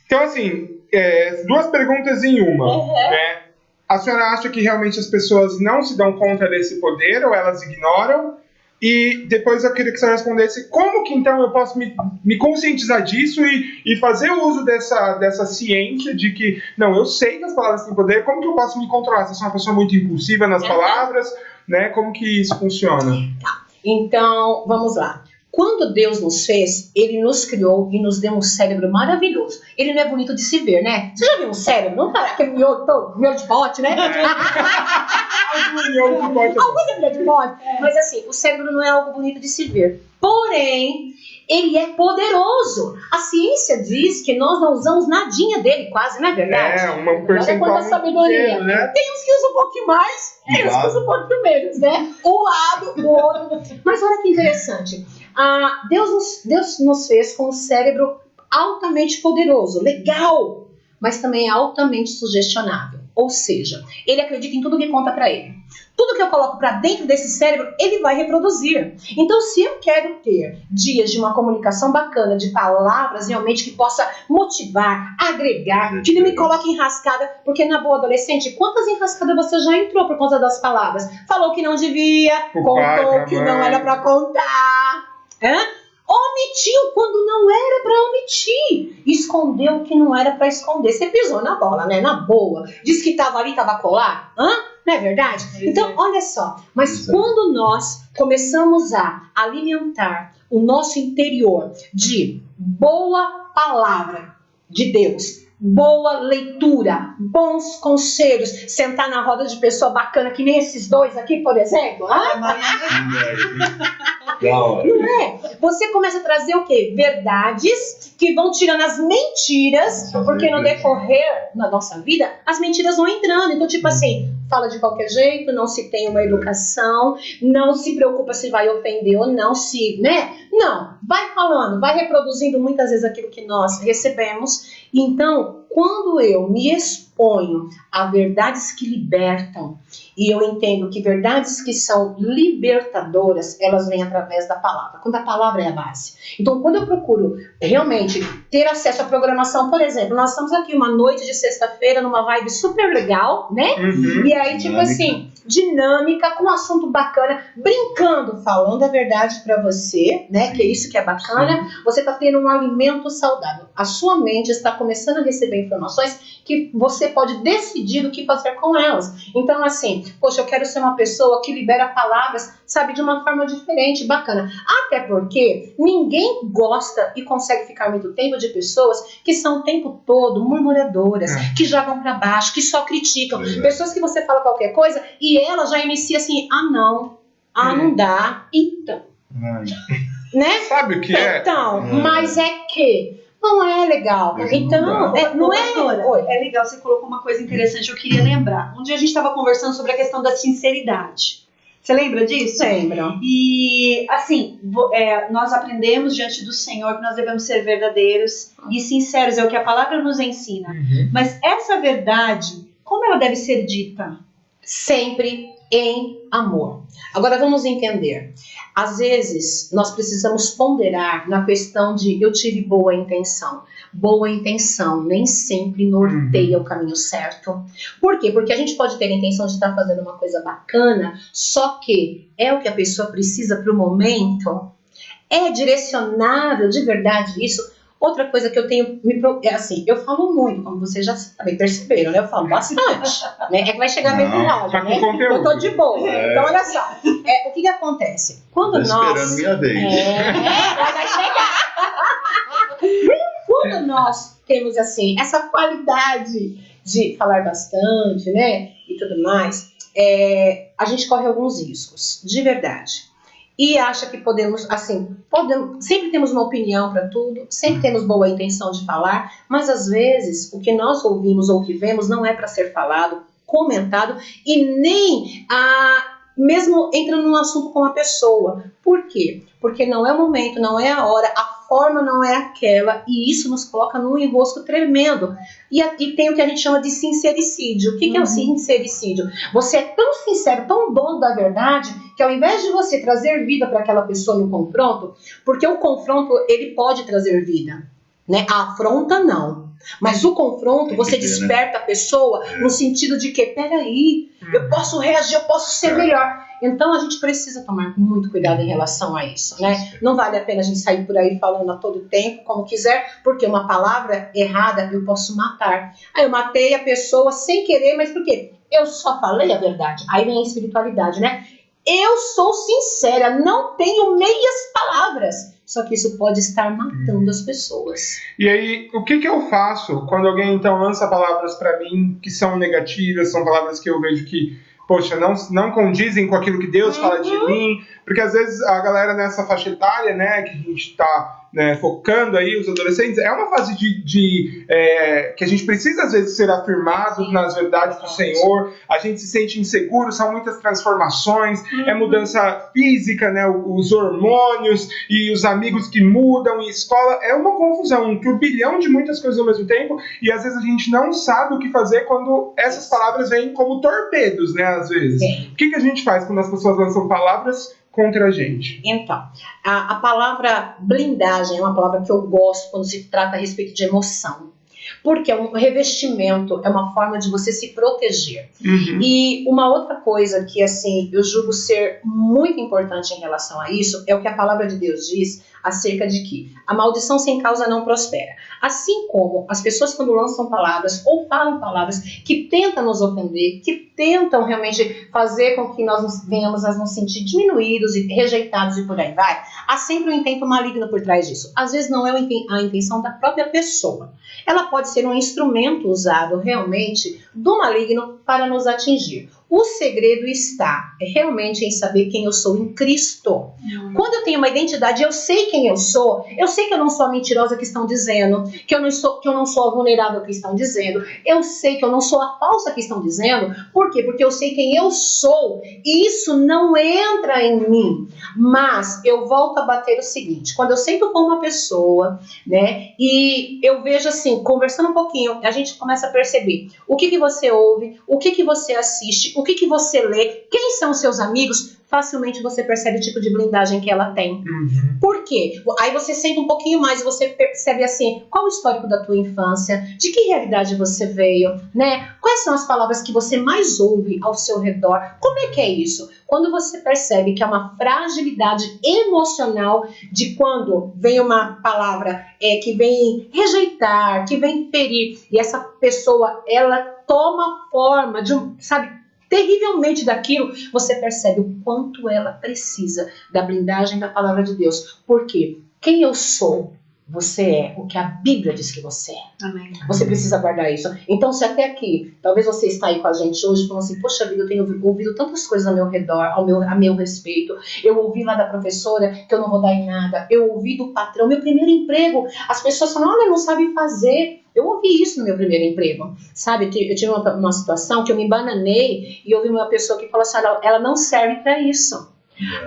Então, assim, duas perguntas em uma, né? A senhora acha que realmente as pessoas não se dão conta desse poder ou elas ignoram? E depois eu queria que a senhora respondesse como que então eu posso me conscientizar disso e fazer o uso dessa ciência de que, não, eu sei que as palavras têm poder, como que eu posso me controlar? Se eu sou uma pessoa muito impulsiva nas palavras, né? Como que isso funciona? Então, vamos lá. Quando Deus nos fez, Ele nos criou e nos deu um cérebro maravilhoso. Ele não é bonito de se ver, né? Você já viu um cérebro? Não parece aquele miolo de pote, né? Alguns é miolo de pote. Mas assim, o cérebro não é algo bonito de se ver. Porém, ele é poderoso. A ciência diz que nós não usamos nadinha dele quase, não é verdade? Uma Olha percentual quanta sabedoria. inteiro, né? Tem uns que usam um pouquinho mais, tem uns que usam um pouquinho menos, né? Um lado, o outro. Mas olha que interessante. Deus nos fez com um cérebro altamente poderoso, legal, mas também altamente sugestionável. Ou seja, ele acredita em tudo que conta para ele. Tudo que eu coloco para dentro desse cérebro, ele vai reproduzir. Então, se eu quero ter dias de uma comunicação bacana, de palavras realmente que possa motivar, agregar, que não me coloque enrascada, porque na boa adolescente, quantas enrascadas você já entrou por conta das palavras? Falou que não devia, contou que não era para contar, omitiu quando não era para omitir, escondeu o que não era para esconder. Você pisou na bola, né? Na boa. Disse que estava ali, estava colar. Não é verdade? Então, olha só. Mas quando nós começamos a alimentar o nosso interior de boa palavra de Deus, boa leitura, bons conselhos, sentar na roda de pessoa bacana, que nem esses dois aqui, por exemplo. Não é? Você começa a trazer o quê? Verdades que vão tirando as mentiras, porque no decorrer da nossa vida, as mentiras vão entrando. Então, tipo assim, fala de qualquer jeito, não se tem uma educação, não se preocupa se vai ofender ou não, né? Não, vai falando, vai reproduzindo muitas vezes aquilo que nós recebemos. Então, quando eu me exponho a verdades que libertam, e eu entendo que verdades que são libertadoras, elas vêm através da palavra, quando a palavra é a base. Então, quando eu procuro realmente ter acesso à programação, por exemplo, nós estamos aqui uma noite de sexta-feira, numa vibe super legal, né? E aí, tipo assim, dinâmica, com um assunto bacana, brincando, falando a verdade pra você, né? Que é isso que é bacana. Você tá tendo um alimento saudável. A sua mente está começando a receber informações que você pode decidir o que fazer com elas. Então, assim, poxa, eu quero ser uma pessoa que libera palavras, sabe, de uma forma diferente, bacana. Até porque ninguém gosta e consegue ficar muito tempo de pessoas que são o tempo todo murmuradoras, que jogam pra baixo, que só criticam. Pessoas que você fala qualquer coisa e ela já inicia assim, não dá. Então, Ai, né? Sabe o que é? Então, mas é que não é legal. Hoje Então, não dá. não é. Pastora, Oi. é legal, você colocou uma coisa interessante, eu queria lembrar. Um dia a gente estava conversando sobre a questão da sinceridade. Você lembra disso? Lembram? E, assim, nós aprendemos diante do Senhor que nós devemos ser verdadeiros e sinceros, é o que a palavra nos ensina. Mas essa verdade, como ela deve ser dita? Sempre em amor. Agora vamos entender. Às vezes, nós precisamos ponderar na questão de eu tive boa intenção. Boa intenção nem sempre norteia o caminho certo. Por quê? Porque a gente pode ter a intenção de estar fazendo uma coisa bacana, só que é o que a pessoa precisa para o momento? É direcionável de verdade isso? Outra coisa que eu tenho, é assim, eu falo muito, como vocês já também perceberam, né? Eu falo bastante, né? É que vai chegar bem com rádio, né? Eu tô de boa. Então, olha só, o que acontece? Quando tô nós... esperando minha vez. vai chegar. Quando nós temos, assim, essa qualidade de falar bastante, né? E tudo mais, a gente corre alguns riscos, de verdade. E acha que podemos, sempre temos uma opinião para tudo, sempre temos boa intenção de falar, mas às vezes o que nós ouvimos ou que vemos não é para ser falado, comentado e nem mesmo entrando num assunto com a pessoa. Por quê? Porque não é o momento, não é a hora, a forma não é aquela e isso nos coloca num enrosco tremendo. E tem o que a gente chama de sincericídio. O que é o sincericídio? Você é tão sincero, tão dono da verdade, que ao invés de você trazer vida para aquela pessoa no confronto, porque o confronto ele pode trazer vida, né? A afronta não. Mas o confronto, você desperta a pessoa no sentido de que, peraí, eu posso reagir, eu posso ser melhor. Então a gente precisa tomar muito cuidado em relação a isso, né? Não vale a pena a gente sair por aí falando a todo tempo, como quiser, porque uma palavra errada eu posso matar. Aí eu matei a pessoa sem querer, mas por quê? Eu só falei a verdade. Aí vem a espiritualidade, né? Eu sou sincera, não tenho meias palavras. Só que isso pode estar matando as pessoas. E aí, o que eu faço quando alguém então lança palavras para mim que são negativas, são palavras que eu vejo que, poxa, não condizem com aquilo que Deus fala de mim? Porque às vezes a galera nessa faixa etária, né, que a gente está focando aí, os adolescentes, é uma fase que a gente precisa às vezes ser afirmado nas verdades do Senhor, a gente se sente inseguro, são muitas transformações, é mudança física, né, os hormônios e os amigos que mudam, e escola, é uma confusão, um turbilhão de muitas coisas ao mesmo tempo, e às vezes a gente não sabe o que fazer quando essas palavras vêm como torpedos, né, às vezes. O que a gente faz quando as pessoas lançam palavras contra a gente? Então, a palavra blindagem é uma palavra que eu gosto quando se trata a respeito de emoção. Porque é um revestimento, é uma forma de você se proteger. E uma outra coisa que, assim, eu julgo ser muito importante em relação a isso, é o que a palavra de Deus diz acerca de que a maldição sem causa não prospera. Assim como as pessoas quando lançam palavras ou falam palavras que tentam nos ofender, que tentam realmente fazer com que nós venhamos a nos sentir diminuídos e rejeitados e por aí vai, há sempre um intento maligno por trás disso. Às vezes não é a intenção da própria pessoa. Ela pode ser um instrumento usado realmente do maligno para nos atingir. O segredo está realmente em saber quem eu sou em Cristo. Quando eu tenho uma identidade, eu sei quem eu sei que eu não sou a mentirosa que estão dizendo, que eu não sou a vulnerável que estão dizendo, eu sei que eu não sou a falsa que estão dizendo. Por quê? Porque eu sei quem eu sou e isso não entra em mim. Mas eu volto a bater o seguinte, quando eu sento com uma pessoa, né, e eu vejo assim, conversando um pouquinho, a gente começa a perceber o que você ouve, o que você assiste, o que você lê, quem são seus amigos, facilmente você percebe o tipo de blindagem que ela tem. Por quê? Aí você sente um pouquinho mais e você percebe assim, qual o histórico da tua infância, de que realidade você veio, né? Quais são as palavras que você mais ouve ao seu redor? Como é que é isso? Quando você percebe que é uma fragilidade emocional de quando vem uma palavra que vem rejeitar, que vem ferir, e essa pessoa, ela toma forma de terrivelmente daquilo, você percebe o quanto ela precisa da blindagem da palavra de Deus. Por quê? Quem eu sou Você é o que a Bíblia diz que você é. Amém. Você precisa guardar isso. Então, se até aqui, talvez você está aí com a gente hoje, falando assim, poxa vida, eu tenho ouvido tantas coisas ao meu redor, a meu respeito. Eu ouvi lá da professora que eu não vou dar em nada. Eu ouvi do patrão, meu primeiro emprego. As pessoas falam, olha, não sabe fazer. Eu ouvi isso no meu primeiro emprego. Sabe, eu tive uma situação que eu me bananei e ouvi uma pessoa que falou assim, ela não serve para isso.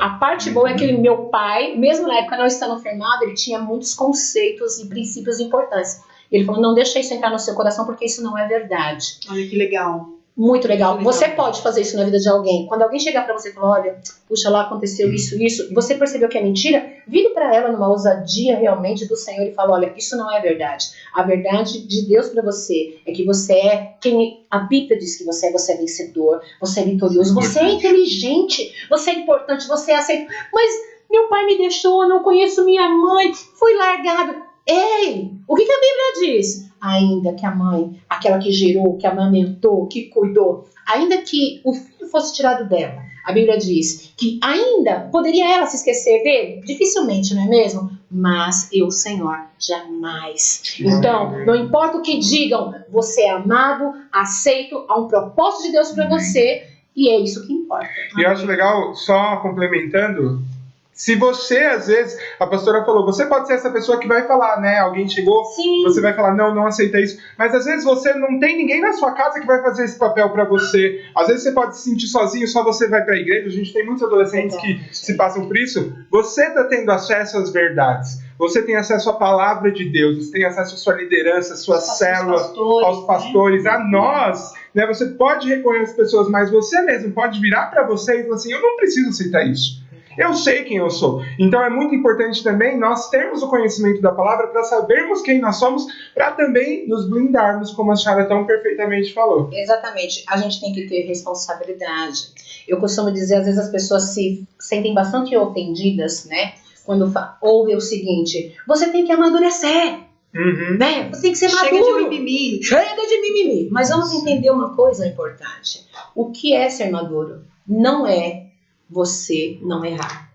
A parte boa é que meu pai, mesmo na época não estando firmado, ele tinha muitos conceitos e princípios importantes. Ele falou, não deixa isso entrar no seu coração porque isso não é verdade. Olha que legal. Muito legal. Você pode fazer isso na vida de alguém. Quando alguém chegar pra você e falar, olha, puxa lá, aconteceu isso, e você percebeu que é mentira, vire pra ela numa ousadia realmente do Senhor e fala, olha, isso não é verdade. A verdade de Deus pra você é que você é quem a Bíblia diz que você é vencedor, você é vitorioso, você é inteligente, você é importante, você é aceito. Mas meu pai me deixou, eu não conheço minha mãe, fui largado. Ei, o que a Bíblia diz? Ainda que a mãe, aquela que gerou, que amamentou, que cuidou, ainda que o filho fosse tirado dela, a Bíblia diz que ainda poderia ela se esquecer dele? Dificilmente, não é mesmo? Mas eu, Senhor, jamais. Então, não importa o que digam, você é amado, aceito, há um propósito de Deus para você e é isso que importa. E eu acho legal, só complementando, se você, às vezes, a pastora falou, você pode ser essa pessoa que vai falar, né? Alguém chegou, Sim. Você vai falar, não aceita isso. Mas às vezes você não tem ninguém na sua casa que vai fazer esse papel pra você. Às vezes você pode se sentir sozinho, só você vai pra igreja. A gente tem muitos adolescentes que se passam por isso. Você tá tendo acesso às verdades. Você tem acesso à palavra de Deus. Você tem acesso à sua liderança, à sua célula, aos pastores, a nós. Né? Você pode recorrer às pessoas, mas você mesmo pode virar pra você e falar assim, eu não preciso aceitar isso. Eu sei quem eu sou. Então é muito importante também nós termos o conhecimento da palavra para sabermos quem nós somos, para também nos blindarmos, como a senhora tão perfeitamente falou. Exatamente. A gente tem que ter responsabilidade. Eu costumo dizer, às vezes as pessoas se sentem bastante ofendidas, né? Quando ouvem o seguinte, você tem que amadurecer. Né? Você tem que ser maduro. Chega de mimimi. Chega de mimimi. Mas vamos entender uma coisa importante. O que é ser maduro? Não é você não errar.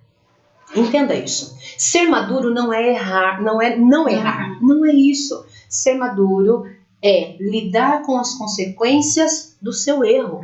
Entenda isso. Ser maduro não é errar, não é não errar. Não é isso. Ser maduro é lidar com as consequências do seu erro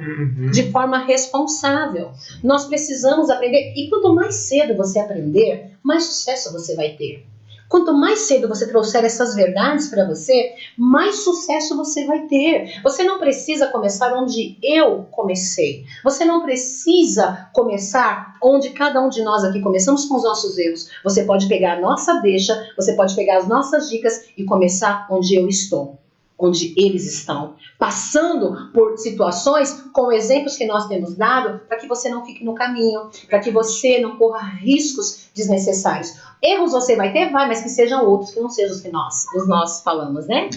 de forma responsável. Nós precisamos aprender, e quanto mais cedo você aprender, mais sucesso você vai ter. Quanto mais cedo você trouxer essas verdades para você, mais sucesso você vai ter. Você não precisa começar onde eu comecei. Você não precisa começar onde cada um de nós aqui começamos com os nossos erros. Você pode pegar a nossa deixa, você pode pegar as nossas dicas e começar onde eu estou. Onde eles estão, passando por situações com exemplos que nós temos dado para que você não fique no caminho, para que você não corra riscos desnecessários. Erros você vai ter, mas que sejam outros, que não sejam os que nós falamos, né?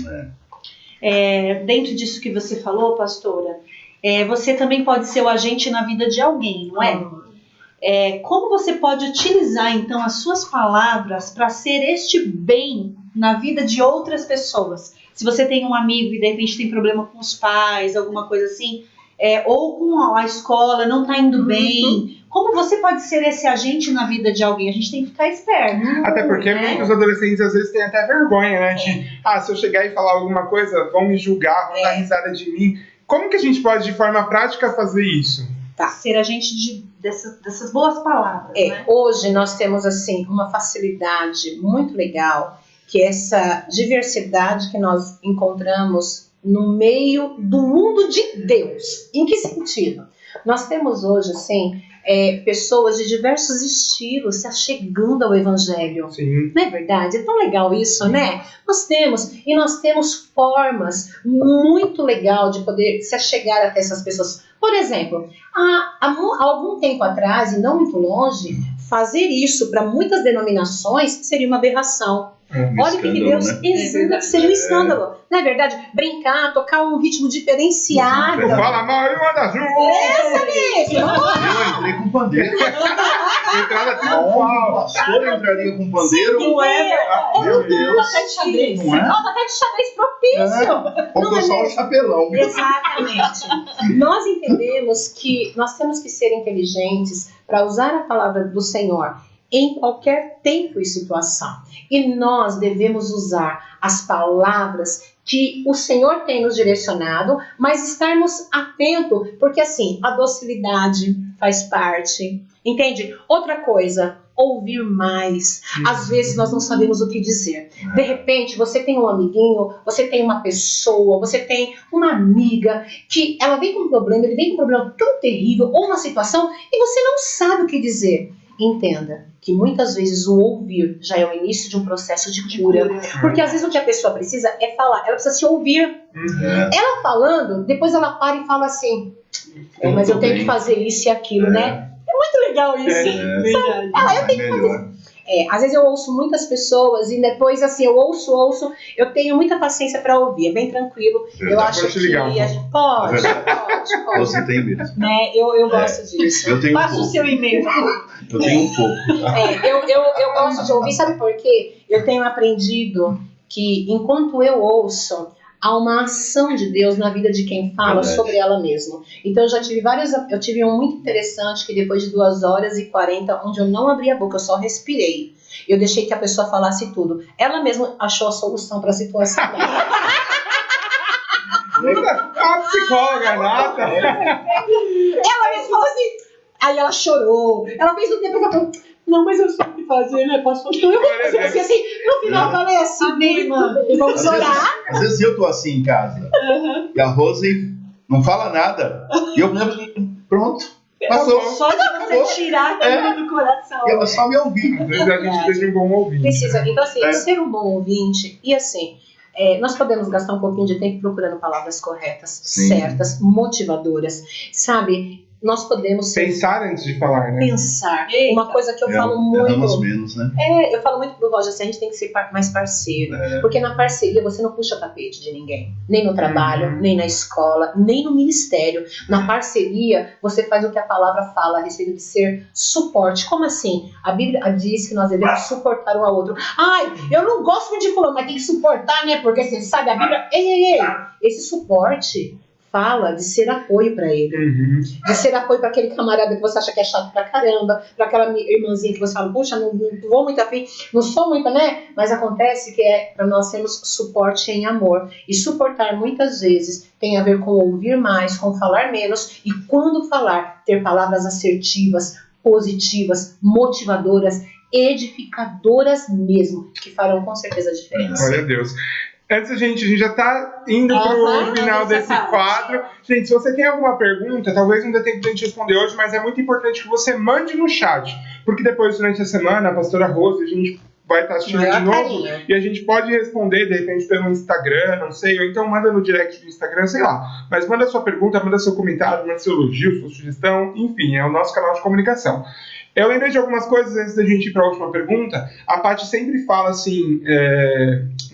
Dentro disso que você falou, pastora, você também pode ser o agente na vida de alguém, não é? Como você pode utilizar, então, as suas palavras para ser este bem na vida de outras pessoas? Se você tem um amigo e de repente tem problema com os pais, alguma coisa assim, ou com a escola, não está indo bem, como você pode ser esse agente na vida de alguém? A gente tem que ficar esperto. Até porque muitos adolescentes às vezes têm até vergonha, né? De, se eu chegar e falar alguma coisa, vão me julgar, vão dar risada de mim. Como que a gente pode, de forma prática, fazer isso? Ser agente dessas boas palavras, né? Hoje nós temos assim uma facilidade muito legal, que é essa diversidade que nós encontramos no meio do mundo de Deus. Em que sentido? Nós temos hoje, assim, pessoas de diversos estilos se achegando ao Evangelho. Sim. Não é verdade? É tão legal isso, né? Nós temos formas muito legal de poder se achegar até essas pessoas. Por exemplo, há algum tempo atrás, e não muito longe, fazer isso para muitas denominações seria uma aberração. Olha o que Deus seria um escândalo. Não é verdade? Brincar, tocar um ritmo diferenciado. Fala mal e manda junto. Essa mesmo. Eu entrei com pandeiro. Entrada O pastor entraria com pandeiro? Não é? Meu Deus. Até de xadrez. Não é? Até de xadrez propício. Ou só o chapelão. Exatamente. Nós entendemos que nós temos que ser inteligentes para usar a palavra do Senhor em qualquer tempo e situação. E nós devemos usar as palavras que o Senhor tem nos direcionado, mas estarmos atentos, porque assim, a docilidade faz parte, entende? Outra coisa, ouvir mais. Às vezes nós não sabemos o que dizer. De repente, você tem um amiguinho, você tem uma pessoa, você tem uma amiga que ela vem com um problema, ele vem com um problema tão terrível, ou uma situação, e você não sabe o que dizer. Entenda que muitas vezes o ouvir já é o início de um processo de cura. Porque às vezes o que a pessoa precisa é falar, ela precisa se ouvir. Ela falando, depois ela para e fala assim, mas eu tenho que fazer isso e aquilo, né? É muito legal isso. Verdade. Eu tenho que fazer. Às vezes eu ouço muitas pessoas e depois assim, eu ouço, eu tenho muita paciência para ouvir, é bem tranquilo. Eu acho que a gente pode. Você tem mesmo. Né? Eu gosto disso. Eu tenho Passa o seu e-mail. Eu tenho um pouco. Eu gosto de ouvir, sabe por quê? Eu tenho aprendido que enquanto eu ouço, há uma ação de Deus na vida de quem fala sobre ela mesma. Então eu tive um muito interessante que depois de 2h40, onde eu não abri a boca, eu só respirei. Eu deixei que a pessoa falasse tudo. Ela mesma achou a solução para a situação. A psicóloga nata. Ela mesma falou assim, aí ela chorou, ela fez o tempo, ela falou, não, mas eu sei o que fazer, né, pastor? Então eu vou fazer assim, no final eu falei assim, minha irmã, vamos orar. Às vezes eu tô assim em casa, e a Rose não fala nada, e eu pronto, passou. Só de você tirar aquilo do coração. E ela só me ouviu. Às vezes a gente precisa de um bom ouvinte. Precisa, então assim, ser um bom ouvinte, e assim, nós podemos gastar um pouquinho de tempo procurando palavras corretas, certas, motivadoras, sabe? Nós podemos pensar antes de falar, né? Pensar. Uma coisa que eu falo muito. Erramos menos, né? Eu falo muito pro Roger assim, a gente tem que ser mais parceiro. Porque na parceria você não puxa tapete de ninguém. Nem no trabalho, nem na escola, nem no ministério. Na parceria, você faz o que a palavra fala a respeito de ser suporte. Como assim? A Bíblia diz que nós devemos suportar um ao outro. Ai, eu não gosto muito de fulano, mas tem que suportar, né? Porque você sabe, a Bíblia. Ei. Esse suporte fala de ser apoio para ele, de ser apoio para aquele camarada que você acha que é chato pra caramba, para aquela irmãzinha que você fala, puxa, não vou muito afim, não sou muito, né? Mas acontece que é para nós termos suporte em amor. E suportar muitas vezes tem a ver com ouvir mais, com falar menos, e quando falar, ter palavras assertivas, positivas, motivadoras, edificadoras mesmo, que farão com certeza a diferença. Glória a Deus. Antes a gente já está indo para o final desse quadro. Gente, se você tem alguma pergunta, talvez não dê tempo de a gente responder hoje, mas é muito importante que você mande no chat, porque depois, durante a semana, a pastora Rose, a gente vai estar assistindo de novo e a gente pode responder, de repente, pelo Instagram, não sei, ou então manda no direct do Instagram, sei lá. Mas manda sua pergunta, manda seu comentário, manda seu elogio, sua sugestão, enfim, é o nosso canal de comunicação. Eu lembrei de algumas coisas antes da gente ir para a última pergunta. A Paty sempre fala assim,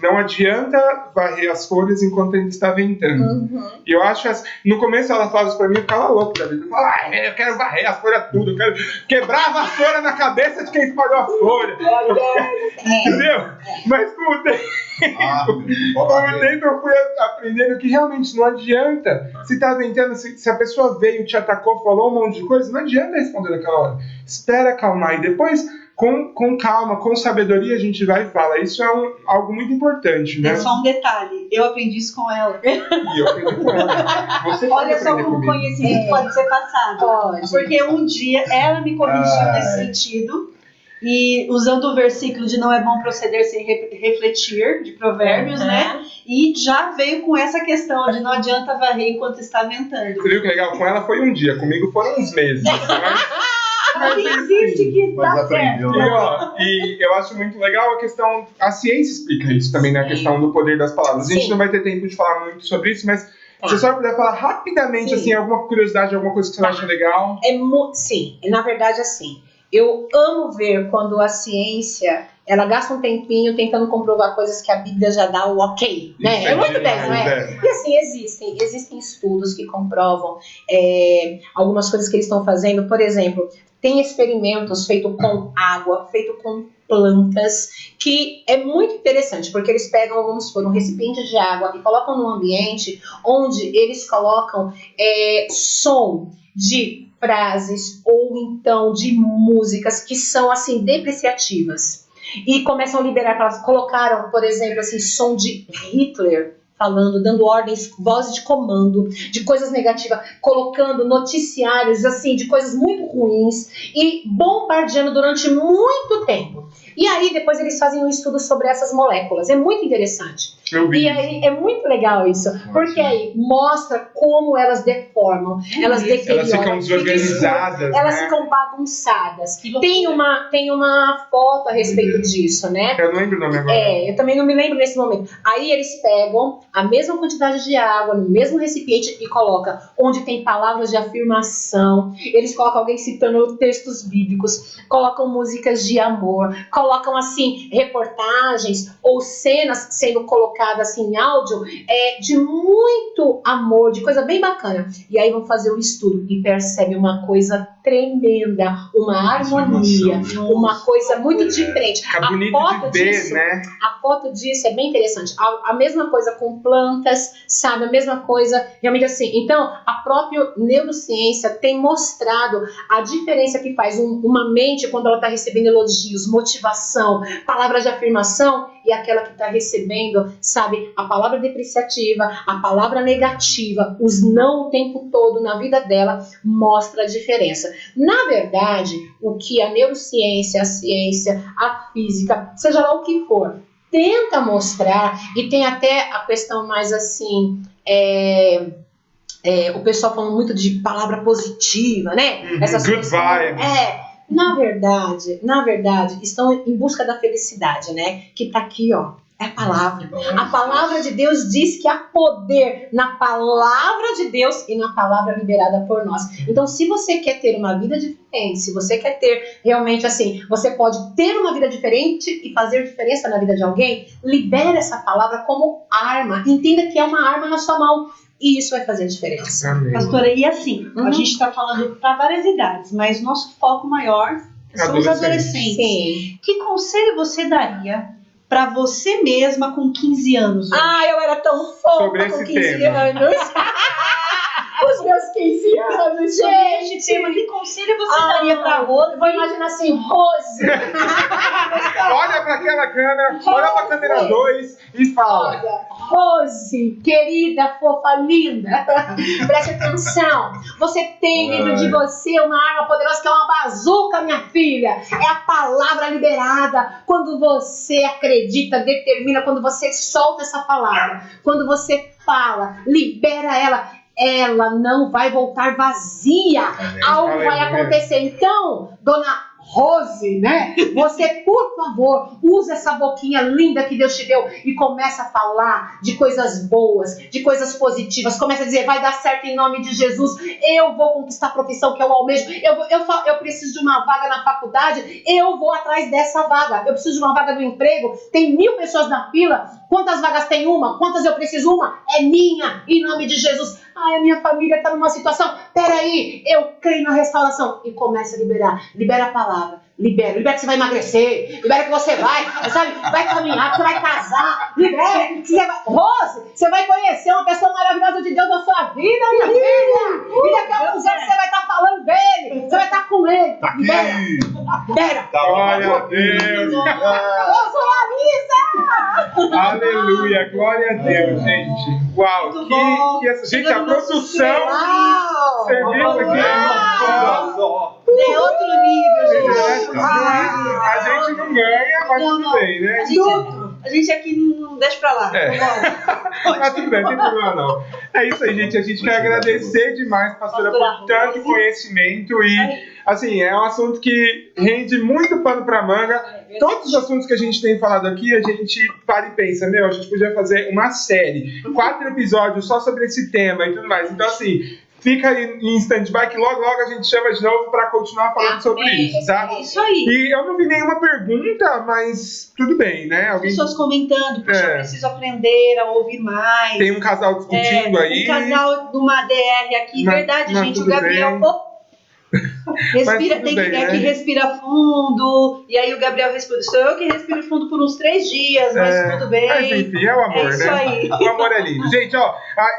não adianta varrer as folhas enquanto ainda está ventando. E eu acho que no começo ela fala isso para mim e ficava louca. Eu falo, eu quero varrer as folhas tudo, eu quero quebrar a vassoura na cabeça de quem espalhou a folha. Entendeu? Mas com o tempo eu fui aprendendo que realmente não adianta. Se está ventando, se a pessoa veio, te atacou, falou um monte de coisa, não adianta responder naquela hora. Espera acalmar e depois, com calma, com sabedoria, a gente vai e fala. Isso é algo muito importante, né? É só um detalhe. Eu aprendi isso com ela. E eu aprendi com ela. Você Olha só como o conhecimento pode ser passado. Pode. Porque um dia ela me corrigiu nesse sentido. E usando o versículo de não é bom proceder sem refletir, de Provérbios, né? E já veio com essa questão de não adianta varrer enquanto está ventando. Você viu que legal? Com ela foi um dia, comigo foram uns meses. Mas existe que dá certo. E eu acho muito legal a questão, a ciência explica isso também, né? A questão do poder das palavras. A gente não vai ter tempo de falar muito sobre isso, mas se você só puder falar rapidamente, assim, alguma curiosidade, alguma coisa que você acha legal. Sim, na verdade, assim, eu amo ver quando a ciência, ela gasta um tempinho tentando comprovar coisas que a Bíblia já dá o ok, né? É muito bem, não é? E assim, existem estudos que comprovam algumas coisas que eles estão fazendo. Por exemplo, tem experimentos feitos com água, feito com plantas, que é muito interessante, porque eles pegam, vamos supor, um recipiente de água e colocam num ambiente onde eles colocam som de frases ou então de músicas que são assim depreciativas e começam a liberar palavras. Colocaram, por exemplo, assim, som de Hitler falando, dando ordens, voz de comando, de coisas negativas, colocando noticiários assim de coisas muito ruins e bombardeando durante muito tempo. E aí depois eles fazem um estudo sobre essas moléculas. É muito interessante. Eu vi. E aí é muito legal isso, porque aí mostra como elas deformam, elas deterioram, Elas ficam desorganizadas, elas né? ficam bagunçadas. Tem uma foto a respeito disso, né? Eu não lembro o nome agora. Eu também não me lembro nesse momento. Aí eles pegam a mesma quantidade de água no mesmo recipiente e colocam onde tem palavras de afirmação. Eles colocam alguém citando textos bíblicos, colocam músicas de amor, colocam assim reportagens ou cenas sendo colocadas assim em áudio de muito amor, de coisa bem bacana. E aí vão fazer o estudo e percebem uma coisa tremenda, uma harmonia, uma coisa muito diferente. Fica bonito de ver, né? A foto disso é bem interessante. A mesma coisa com plantas, sabe? A mesma coisa, realmente assim. Então, a própria neurociência tem mostrado a diferença que faz uma mente quando ela está recebendo elogios, motivação, palavras de afirmação, e aquela que está recebendo, sabe, a palavra depreciativa, a palavra negativa, os não o tempo todo na vida dela, mostra a diferença. Na verdade, o que a neurociência, a ciência, a física, seja lá o que for, tenta mostrar, e tem até a questão mais assim, o pessoal falando muito de palavra positiva, né? Essas Good vibes. Na verdade, estão em busca da felicidade, né? Que tá aqui, ó. É a palavra. A palavra de Deus diz que há poder na palavra de Deus e na palavra liberada por nós. Então, se você quer ter uma vida diferente, se você quer ter realmente assim, você pode ter uma vida diferente e fazer diferença na vida de alguém, libere essa palavra como arma. Entenda que é uma arma na sua mão. E isso vai fazer diferença. Amém. Pastora, e assim, a gente está falando para várias idades, mas nosso foco maior são os adolescentes. Sim. Que conselho você daria para você mesma com 15 anos? Hoje? Eu era tão fofa Sobre com esse 15 tema. anos. Os meus 15 anos, Sobre gente. este tema, que conselho você daria para a Rose? Eu vou imaginar assim, Rose. Olha para aquela câmera, olha para a câmera 2 e fala. Olha, Rose, querida, fofa, linda, preste atenção. Você tem dentro de você uma arma poderosa que é uma bazuca, minha filha. É a palavra liberada. Quando você acredita, determina, quando você solta essa palavra, quando você fala, libera ela não vai voltar vazia. Algo vai acontecer. Então, dona Rose, né? Você, por favor, usa essa boquinha linda que Deus te deu e começa a falar de coisas boas, de coisas positivas. Começa a dizer, vai dar certo em nome de Jesus. Eu vou conquistar a profissão que eu almejo. Eu preciso de uma vaga na faculdade. Eu vou atrás dessa vaga. Eu preciso de uma vaga do emprego. Tem 1000 pessoas na fila. Quantas vagas tem uma? Quantas eu preciso? Uma? É minha, em nome de Jesus. A minha família está numa situação. Peraí, eu creio na restauração. E começa a liberar. Libera a palavra. Libera que você vai emagrecer. Libera que você vai caminhar, que você vai casar. Libera que você vai... Rose, você vai conhecer uma pessoa maravilhosa de Deus na sua vida, minha filha. E daqui a alguns anos você vai estar falando dele. Você vai estar com ele. Tá aqui. Libera. Glória a Deus. Aleluia, glória a Deus, gente. Uau, gente, a produção Uau. serviço aqui É outro nível, gente. a gente não ganha, mas tudo bem, né? A gente aqui não deixa pra lá. Mas tudo bem, não tem problema não. É isso aí, gente. A gente quer agradecer demais, pastora, por tanto conhecimento e, assim, é um assunto que rende muito pano pra manga. Todos os assuntos que a gente tem falado aqui, a gente para e pensa, a gente podia fazer uma série, 4 episódios só sobre esse tema e tudo mais. Então, assim, fica aí em stand-by que logo a gente chama de novo para continuar falando sobre isso, tá? É isso aí. E eu não vi nenhuma pergunta, mas tudo bem, né? Alguém Pessoas comentando, poxa, eu preciso aprender a ouvir mais. tem um casal discutindo aí. Um casal de uma DR aqui, verdade, gente, o tudo Gabriel... bem. Respira, tudo tem bem, que, né? que respira fundo, e aí o Gabriel respira. Sou eu que respiro fundo por uns 3 dias, mas tudo bem. Mas enfim, é o amor, É isso né? aí. O amor é lindo. Gente, ó,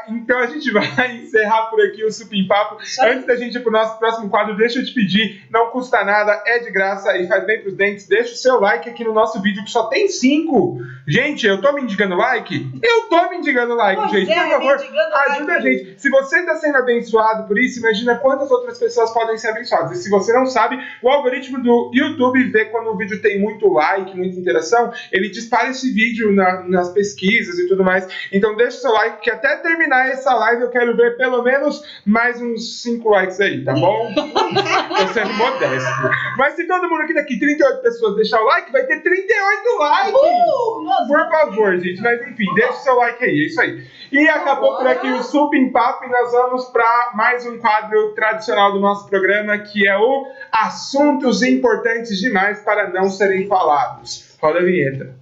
então a gente vai encerrar por aqui o Supim Papo. Antes da gente ir pro nosso próximo quadro, deixa eu te pedir, não custa nada, é de graça e faz bem pros dentes. Deixa o seu like aqui no nosso vídeo, que só tem 5. Gente, eu tô me indicando like? Eu tô me indicando like, Pois gente. é, Por favor, mendigando ajuda like. a gente. Se você tá sendo abençoado por isso, imagina quantas outras pessoas podem ser abençoadas. E se você não sabe, o algoritmo do YouTube vê quando o vídeo tem muito like, muita interação, ele dispara esse vídeo nas pesquisas e tudo mais. Então deixa o seu like, que até terminar essa live eu quero ver pelo menos mais uns 5 likes aí, tá bom? Tô sendo modesto. Mas se todo mundo aqui daqui, 38 pessoas, deixar o like, vai ter 38 likes! Por favor, gente. Mas enfim, deixa o seu like aí, é isso aí. E acabou por aqui o Supim Papo e nós vamos para mais um quadro tradicional do nosso programa, que é o Assuntos Importantes Demais para Não Serem Falados. Roda a vinheta.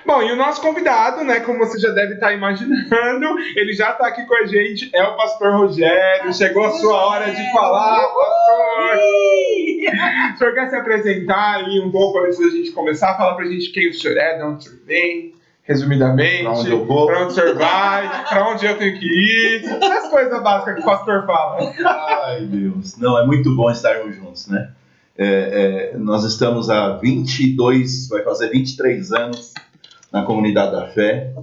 Bom, e o nosso convidado, né, como você já deve estar imaginando, ele já está aqui com a gente, é o pastor Rogério. Chegou a sua hora de falar, pastor! O senhor quer se apresentar aí um pouco antes da gente começar? Fala pra gente quem o senhor é, de onde o senhor vem, resumidamente, Pra onde eu vou? pra onde o senhor vai, pra onde eu tenho que ir, as coisas básicas que o pastor fala. Ai, Deus. Não, é muito bom estarmos juntos, né? Nós estamos há 22, vai fazer 23 anos na Comunidade da Fé.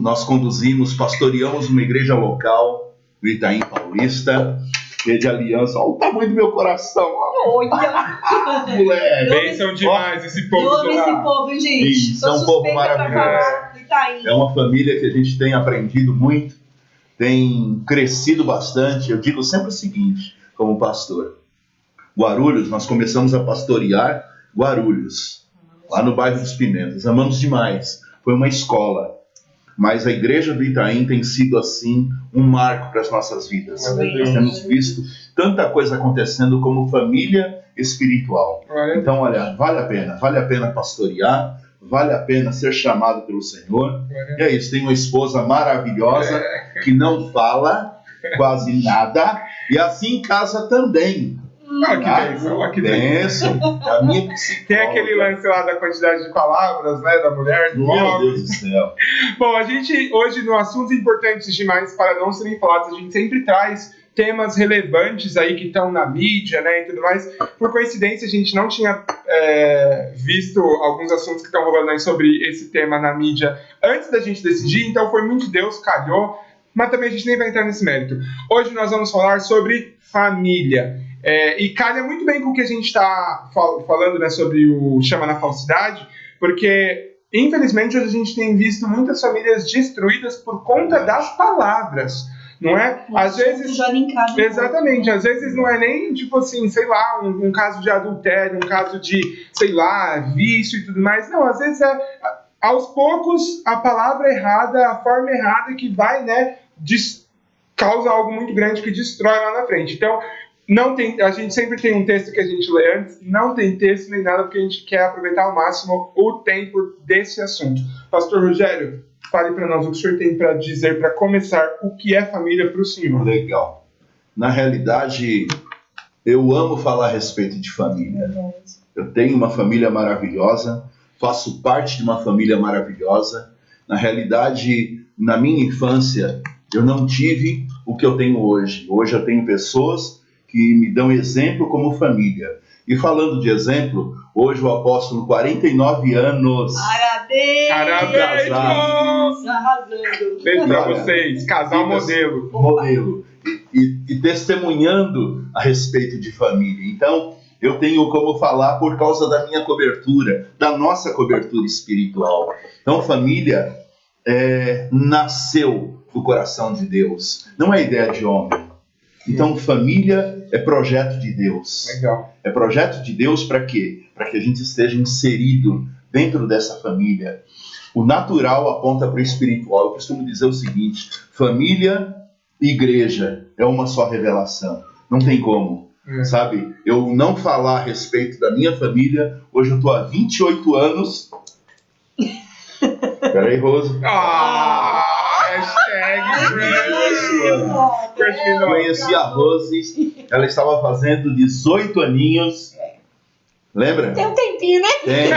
Nós pastoreamos uma igreja local no Itaim Paulista, de aliança. Olha o tamanho do meu coração. Moleque. Bênção demais esse povo. Eu amo esse povo, hein, gente? Isso, é um Sou povo suspeita pra maravilhoso. falar do Itaim. É uma família que a gente tem aprendido muito, tem crescido bastante. Eu digo sempre o seguinte, como pastor. Guarulhos, nós começamos a pastorear Guarulhos, lá no bairro dos Pimentas. Amamos demais. Foi uma escola. Mas a igreja do Itaim tem sido, assim, um marco para as nossas vidas. Nós temos visto tanta coisa acontecendo como família espiritual. Então, olha, vale a pena pastorear, vale a pena ser chamado pelo Senhor. E é isso, tem uma esposa maravilhosa que não fala quase nada, e assim em casa também. Olha que bênção. A minha psicóloga. Tem aquele lance lá da quantidade de palavras, né, da mulher, do Meu homem. Deus do céu. Bom, a gente hoje no Assuntos Importantes Demais para Não Serem Falados, a gente sempre traz temas relevantes aí que estão na mídia, né, e tudo mais. Por coincidência, a gente não tinha visto alguns assuntos que estão rolando aí sobre esse tema na mídia antes da gente decidir, então foi muito Deus, calhou, mas também a gente nem vai entrar nesse mérito. Hoje nós vamos falar sobre família. E calha muito bem com o que a gente está falando, né, sobre o Chama na Falsidade, porque, infelizmente, hoje a gente tem visto muitas famílias destruídas por conta das palavras, não é? Às vezes... Já linkado. Exatamente, às vezes não é nem, tipo assim, sei lá, um caso de adultério, um caso de, sei lá, vício e tudo mais. Não, às vezes aos poucos, a palavra errada, a forma errada que vai, né, causa algo muito grande que destrói lá na frente. Então, a gente sempre tem um texto que a gente lê antes, não tem texto nem nada, porque a gente quer aproveitar ao máximo o tempo desse assunto. Pastor Rogério, fale para nós o que o senhor tem para dizer, para começar, o que é família para o senhor. Legal. Na realidade, eu amo falar a respeito de família. Eu tenho uma família maravilhosa, faço parte de uma família maravilhosa. Na realidade, na minha infância, eu não tive o que eu tenho hoje. Hoje eu tenho pessoas que me dão exemplo como família. E falando de exemplo, hoje o apóstolo, 49 anos. Parabéns! Arrasando. Beijo pra vocês, casal modelo. Modelo. E testemunhando a respeito de família. Então, eu tenho como falar por causa da minha cobertura, da nossa cobertura espiritual. Então, família nasceu do coração de Deus. Não é ideia de homem. Então, família é projeto de Deus. Legal. É projeto de Deus para quê? Para que a gente esteja inserido dentro dessa família. O natural aponta para o espiritual. Eu costumo dizer o seguinte: família e igreja é uma só revelação. Não tem como, sabe? Eu não falar a respeito da minha família. Hoje eu estou há 28 anos Peraí, Rose. Hashtag Crush. Conheci a Rose, ela estava fazendo 18 aninhos. Lembra? Tem um tempinho, né? Tem.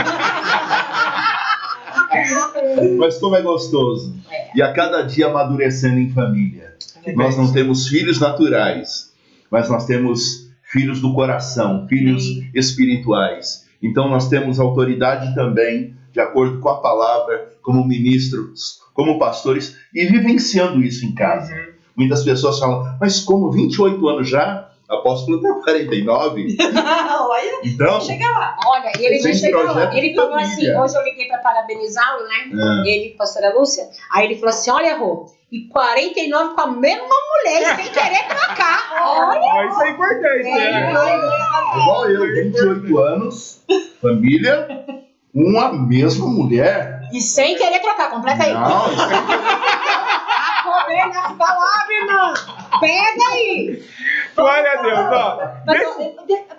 Mas como é gostoso. E a cada dia amadurecendo em família. Nós não temos filhos naturais, mas nós temos filhos do coração, filhos espirituais. Então nós temos autoridade também, de acordo com a palavra, como ministros, como pastores, e vivenciando isso em casa. Muitas pessoas falam, mas como 28 anos já? Apóstolo tem 49. Olha, Então, chega lá. Olha, ele Tem já chegou lá. projeto Ele de falou família. assim, hoje eu liguei para parabenizá-lo, né? Ele, pastora Lúcia. Aí ele falou assim, olha, Rô, e 49 com a mesma mulher, sem querer trocar. Olha. Isso é importante, né? igual eu, 28 anos, família, uma mesma mulher. E sem querer trocar, completa aí. Não, isso A comer nas palavras, irmão. Pega aí. Glória a Deus, ó. Mas,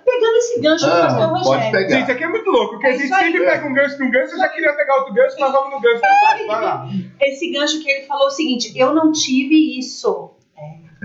pegando esse gancho do pastor pode Rogério. pegar. Gente, isso aqui é muito louco, porque a gente isso aí. sempre pega um gancho com um gancho, eu já queria pegar outro gancho, mas vamos no gancho. Vai lá. Esse gancho que ele falou é o seguinte, eu não tive isso.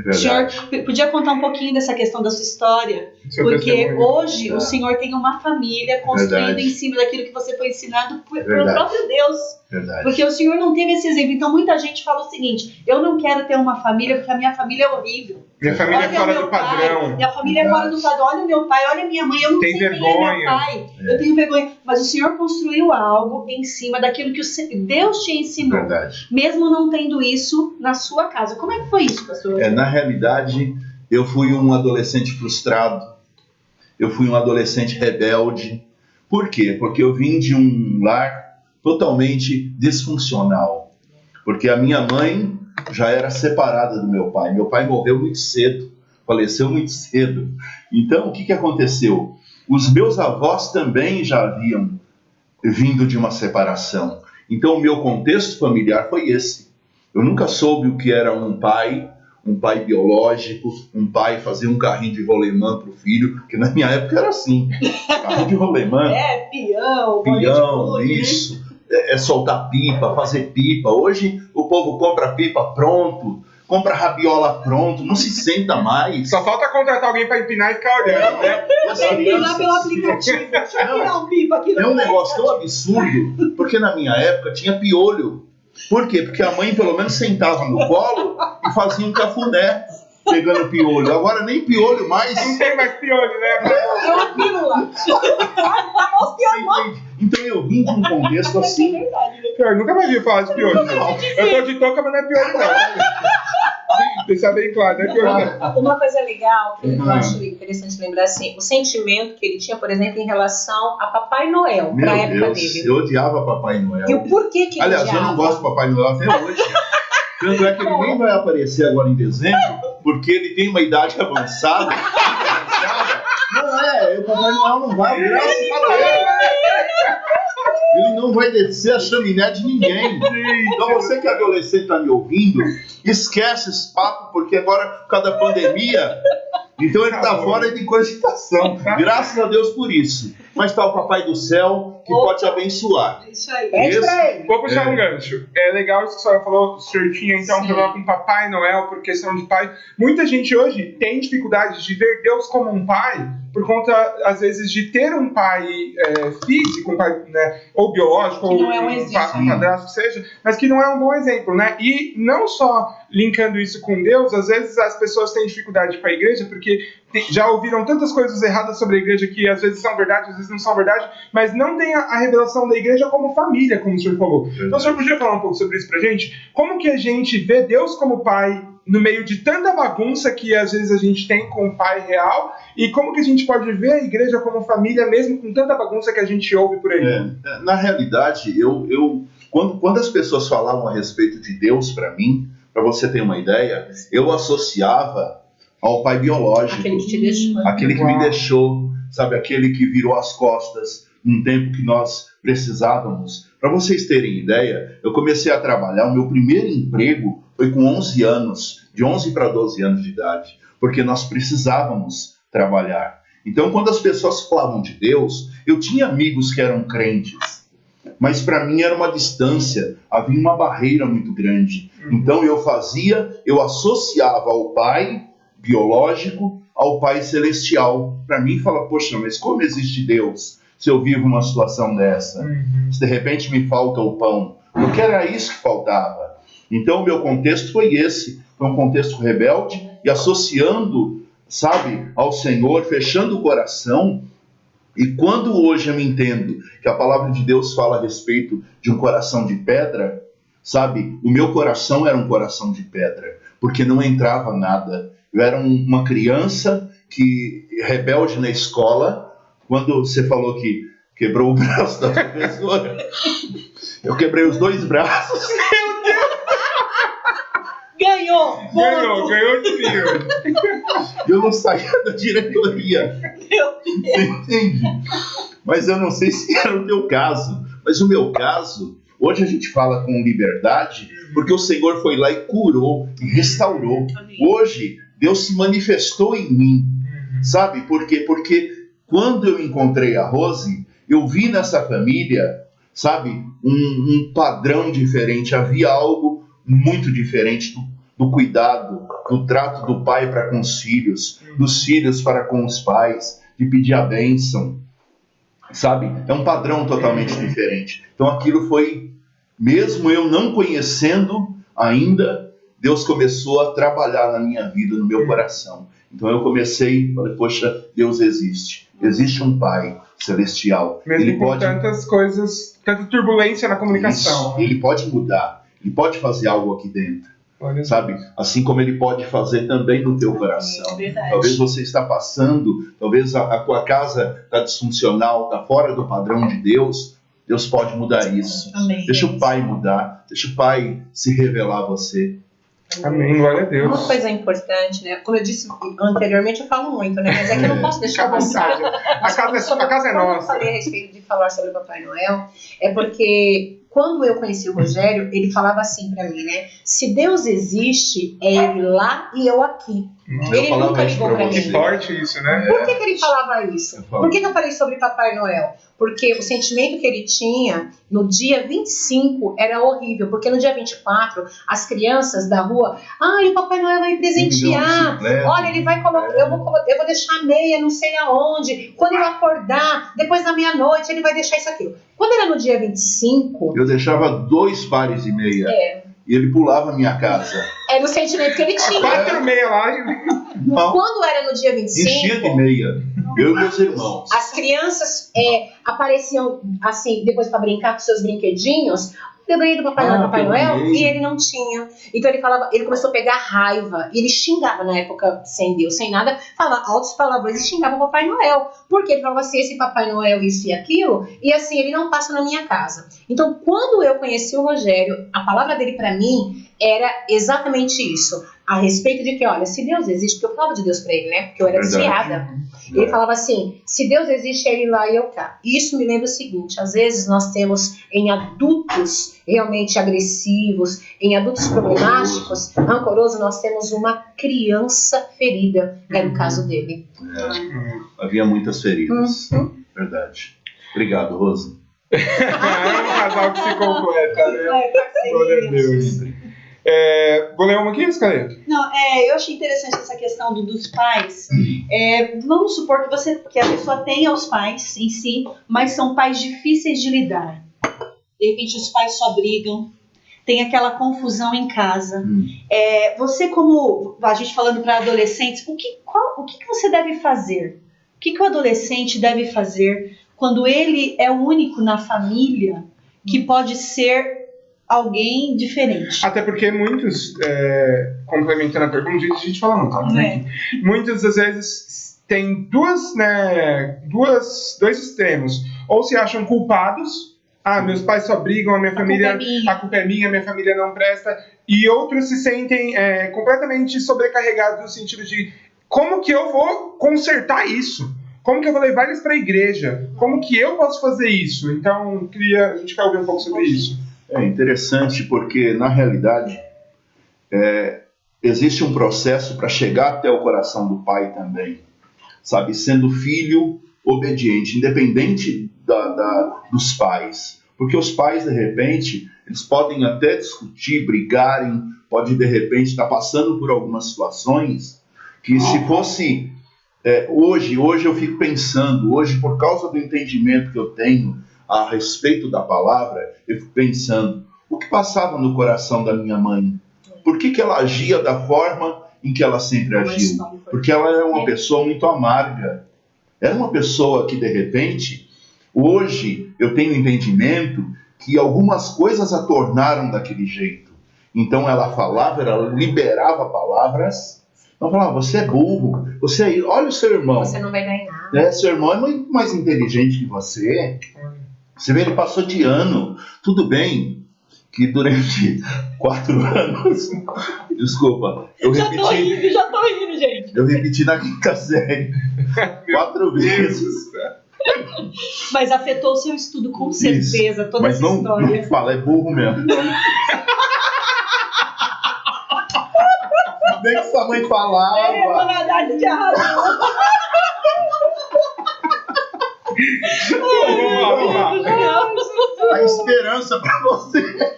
É O senhor verdade. podia contar um pouquinho dessa questão da sua história? Seu Porque testemunho. hoje o senhor tem uma família construída Verdade. em cima daquilo que você foi ensinado pelo Verdade. próprio Deus. Verdade. Porque o senhor não teve esse exemplo. Então muita gente fala o seguinte, eu não quero ter uma família porque a minha família é horrível. Minha família é Olha fora meu do pai, padrão. minha família é fora do padrão. Olha o meu pai, olha a minha mãe. Eu não Tem sei quem é vergonha. meu pai. Eu tenho vergonha. Mas o senhor construiu algo em cima daquilo que Deus te ensinou. Verdade. Mesmo não tendo isso na sua casa. Como é que foi isso, pastor? Na realidade, eu fui um adolescente frustrado, eu fui um adolescente rebelde. Por quê? Porque eu vim de um lar totalmente disfuncional. Porque a minha mãe já era separada do meu pai. Meu pai morreu muito cedo, faleceu muito cedo. Então, o que aconteceu? Os meus avós também já haviam vindo de uma separação. Então, o meu contexto familiar foi esse. Eu nunca soube o que era um pai biológico, um pai fazer um carrinho de rolemã para o filho, que na minha época era assim, carrinho de rolemã, Peão, bolinha de pião, gude, né? isso, soltar pipa, fazer pipa. Hoje o povo compra pipa pronto, compra rabiola pronto, não se senta mais. Só falta contratar alguém pra empinar e ficar olhando, né? Empinar pelo aplicativo. Deixa eu virar um pipa aqui. É um negócio tão absurdo, porque na minha época tinha piolho. Por quê? Porque a mãe pelo menos sentava no colo e fazia um cafuné pegando piolho. Agora nem piolho mais. Não tem mais piolho, né? É uma pílula. Então eu vim de um contexto assim. Pior, nunca mais vi falar de piolho, não. Eu tô de touca, mas não é piolho, não. Deixar bem claro, não é piolho, não. Uma coisa legal que eu acho interessante lembrar assim, o sentimento que ele tinha, por exemplo, em relação a Papai Noel, para a Meu época Deus, dele. eu odiava Papai Noel. E o porquê que ele Aliás, eu odiava? não gosto do Papai Noel até hoje. Tanto é que ele nem vai aparecer agora em dezembro, porque ele tem uma idade avançada. Não o Papai Noel não vai, graças a Deus. Ele não vai descer a chaminé de ninguém. Então você que é adolescente está me ouvindo, esquece esse papo, porque agora, por causa da pandemia, então ele está fora de cogitação. Graças a Deus por isso. Mas está o Papai do Céu que pode te abençoar. Isso aí. Pede pra ele. Vou puxar um gancho. É legal isso que a senhora falou, o senhor tinha então um Sim. problema com Papai Noel por questão de pai. Muita gente hoje tem dificuldade de ver Deus como um pai por conta, às vezes, de ter um pai físico, um pai, né, ou biológico, Que ou não é um exemplo. um padrasto que seja, mas que não é um bom exemplo, né? E não só linkando isso com Deus, às vezes as pessoas têm dificuldade para a igreja porque já ouviram tantas coisas erradas sobre a igreja que às vezes são verdade, às vezes não são verdade, mas não tem a revelação da igreja como família, como o senhor falou. Então o senhor podia falar um pouco sobre isso pra gente? Como que a gente vê Deus como pai no meio de tanta bagunça que às vezes a gente tem com o pai real, e como que a gente pode ver a igreja como família mesmo com tanta bagunça que a gente ouve por aí? Na realidade, quando as pessoas falavam a respeito de Deus para mim, para você ter uma ideia, eu associava ao pai biológico. Aquele que te deixou. Aquele que me deixou, sabe? Aquele que virou as costas num tempo que nós precisávamos. Para vocês terem ideia, eu comecei a trabalhar, o meu primeiro emprego foi com 11 anos, de 11 para 12 anos de idade, porque nós precisávamos trabalhar. Então, quando as pessoas falavam de Deus, eu tinha amigos que eram crentes, mas para mim era uma distância, havia uma barreira muito grande. Então eu associava ao pai biológico ao pai celestial. Para mim, fala, poxa, mas como existe Deus se eu vivo uma situação dessa? Se de repente me falta o pão, porque era isso que faltava. Então o meu contexto foi esse, foi um contexto rebelde e associando, sabe, ao Senhor, fechando o coração. E quando hoje eu me entendo que a palavra de Deus fala a respeito de um coração de pedra, sabe, o meu coração era um coração de pedra, porque não entrava nada. Eu era uma criança rebelde na escola. Quando você falou que quebrou o braço da professora, eu quebrei os 2 braços. Ganhou de mim. Eu não saía da diretoria. Você entende? Mas eu não sei se era o teu caso. Mas o meu caso, hoje a gente fala com liberdade, porque o Senhor foi lá e curou, e restaurou. Hoje, Deus se manifestou em mim. Sabe por quê? Porque quando eu encontrei a Rose, eu vi nessa família, sabe, um padrão diferente. Havia algo muito diferente do cuidado, do trato do pai para com os filhos, dos filhos para com os pais, de pedir a bênção, sabe? É um padrão totalmente diferente. Então aquilo foi, mesmo eu não conhecendo ainda, Deus começou a trabalhar na minha vida, no meu coração. Então eu comecei, falei, poxa, Deus existe. Existe um Pai celestial. Mesmo ele com tantas coisas, tanta turbulência na comunicação. Isso, ele pode mudar, ele pode fazer algo aqui dentro. Sabe? Assim como ele pode fazer também no teu coração. Talvez você está passando, talvez a tua casa está disfuncional, está fora do padrão de Deus. Deus pode mudar isso. Amém. Deixa o Pai mudar, deixa o Pai se revelar a você. Amém, glória a Deus. Uma coisa importante, né? Como eu disse anteriormente, eu falo muito, né? Mas é que eu não posso deixar passar. A casa é Quando eu nossa. falei a respeito de falar sobre o Papai Noel, é porque quando eu conheci o Rogério, ele falava assim pra mim, né? Se Deus existe, é ele lá e eu aqui. Ele nunca ligou pra mim. Que forte isso, né? Por que ele falava isso? Por que eu falei sobre Papai Noel? Porque o sentimento que ele tinha no dia 25 era horrível. Porque no dia 24, as crianças da rua, o Papai Noel vai me presentear. Olha, ele vai colocar, eu vou deixar a meia não sei aonde. Quando eu acordar, depois da meia-noite, ele vai deixar isso aquilo. Quando era no dia 25... Eu deixava 2 pares e meia. E ele pulava a minha casa. Era o sentimento que ele tinha. 4 e meia lá. Não. Quando era no dia 25... Enchia de meia. Eu e meus irmãos. As crianças apareciam assim, depois para brincar com seus brinquedinhos. Eu ganhei do Papai Noel e ele não tinha. Então ele começou a pegar raiva. E ele xingava na época, sem Deus, sem nada, falava altos palavrões e xingava o Papai Noel. Porque ele falava assim, esse Papai Noel, isso e aquilo, e assim, ele não passa na minha casa. Então, quando eu conheci o Rogério, a palavra dele para mim era exatamente isso. A respeito de que, olha, se Deus existe, porque eu falava de Deus pra ele, né? Porque eu era viciada. Ele falava assim, se Deus existe, é ele lá e eu cá. E isso me lembra o seguinte, às vezes nós temos em adultos realmente agressivos, em adultos problemáticos, rancorosos, nós temos uma criança ferida, que era o caso dele. Havia muitas feridas, verdade. Obrigado, Rosa. É um casal que se completa, né? Glória a Deus. Vou ler uma aqui, Escaleta? Não, eu achei interessante essa questão dos pais. Vamos supor que a pessoa tenha os pais em si, mas são pais difíceis de lidar. De repente os pais só brigam, tem aquela confusão em casa. Você, como a gente falando para adolescentes, o que você deve fazer? O que o adolescente deve fazer quando ele é o único na família que pode ser alguém diferente? Até porque muitos, complementando a pergunta, a gente fala muito, né? Muitas das vezes tem dois extremos. Ou se acham culpados, meus pais só brigam, a culpa é minha, minha família não presta. E outros se sentem completamente sobrecarregados no sentido de como que eu vou consertar isso? Como que eu vou levar eles para a igreja? Como que eu posso fazer isso? Então, a gente quer ouvir um pouco sobre isso. É interessante porque, na realidade, existe um processo para chegar até o coração do pai também, sabe? Sendo filho obediente, independente dos pais. Porque os pais, de repente, eles podem até discutir, brigarem, pode, de repente, estar passando por algumas situações que, se fosse hoje eu fico pensando, hoje, por causa do entendimento que eu tenho a respeito da palavra, eu fico pensando, o que passava no coração da minha mãe? Por que ela agia da forma em que ela sempre agiu? Porque ela era uma pessoa muito amarga. Era uma pessoa que, de repente, hoje eu tenho entendimento que algumas coisas a tornaram daquele jeito. Então ela falava, ela liberava palavras. Ela falava, você é burro, olha o seu irmão. Você não vai dar em nada. Seu irmão é muito mais inteligente que você. Você vê, ele passou de ano. Tudo bem que durante 4 anos... Desculpa, eu repeti... Já tô rindo, gente. Eu repeti na 5ª série 4 vezes. Mas afetou o seu estudo, com certeza, toda mas essa história. Mas não fala, é burro mesmo. Nem que sua mãe falava. Na verdade, tinha razão. Vamos lá. A esperança pra você.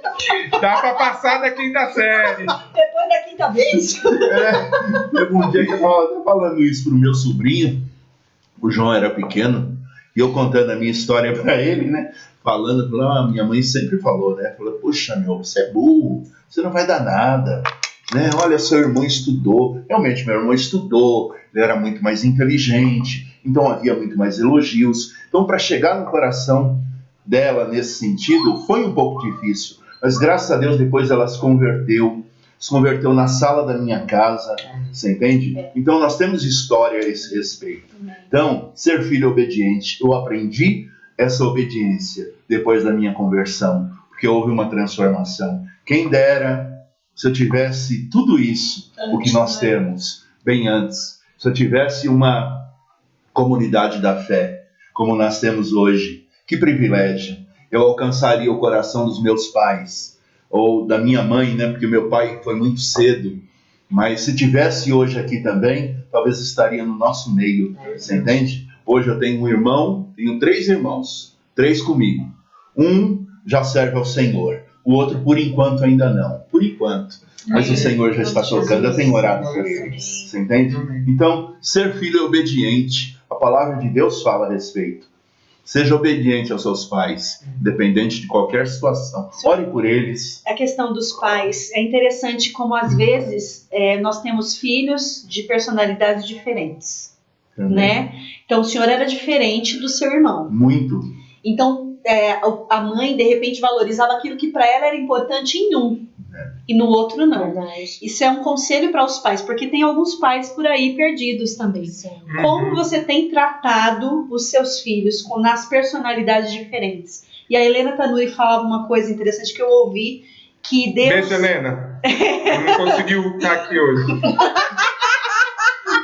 Dá pra passar da 5ª série. Depois da 5ª vez. Teve um dia que eu estava falando isso pro meu sobrinho, o João era pequeno, e eu contando a minha história pra ele, né? Falando, minha mãe sempre falou, né? Falou, puxa, você é burro, você não vai dar nada. Né? Olha, seu irmão estudou. Realmente, meu irmão estudou, ele era muito mais inteligente, então havia muito mais elogios. Então, para chegar no coração dela nesse sentido, foi um pouco difícil. Mas, graças a Deus, depois ela se converteu na sala da minha casa, você entende? Então, nós temos história a esse respeito. Então, ser filho obediente, eu aprendi essa obediência depois da minha conversão, porque houve uma transformação. Quem dera se eu tivesse tudo isso, o que nós temos, bem antes. Se eu tivesse uma comunidade da fé, como nós temos hoje, que privilégio. Eu alcançaria o coração dos meus pais, ou da minha mãe, né? Porque meu pai foi muito cedo. Mas se tivesse hoje aqui também, talvez estaria no nosso meio, você entende? Hoje eu tenho um irmão, tenho 3 irmãos, 3 comigo. Um já serve ao Senhor. O outro, por enquanto, ainda não. Por enquanto. Mas o Senhor já está tocando. Eu tenho orado por isso. Você entende? Então, ser filho é obediente. A palavra de Deus fala a respeito. Seja obediente aos seus pais, independente de qualquer situação. Ore por eles. A questão dos pais. É interessante como, às vezes, nós temos filhos de personalidades diferentes. Né? Então, o senhor era diferente do seu irmão. Muito. Então, a mãe, de repente, valorizava aquilo que para ela era importante em um, e no outro não. Verdade. Isso é um conselho para os pais, porque tem alguns pais por aí perdidos também. Sim. Como você tem tratado os seus filhos nas personalidades diferentes? E a Helena Tanuri falava uma coisa interessante que eu ouvi, que Deus... Beijo, Helena. Não conseguiu estar aqui hoje.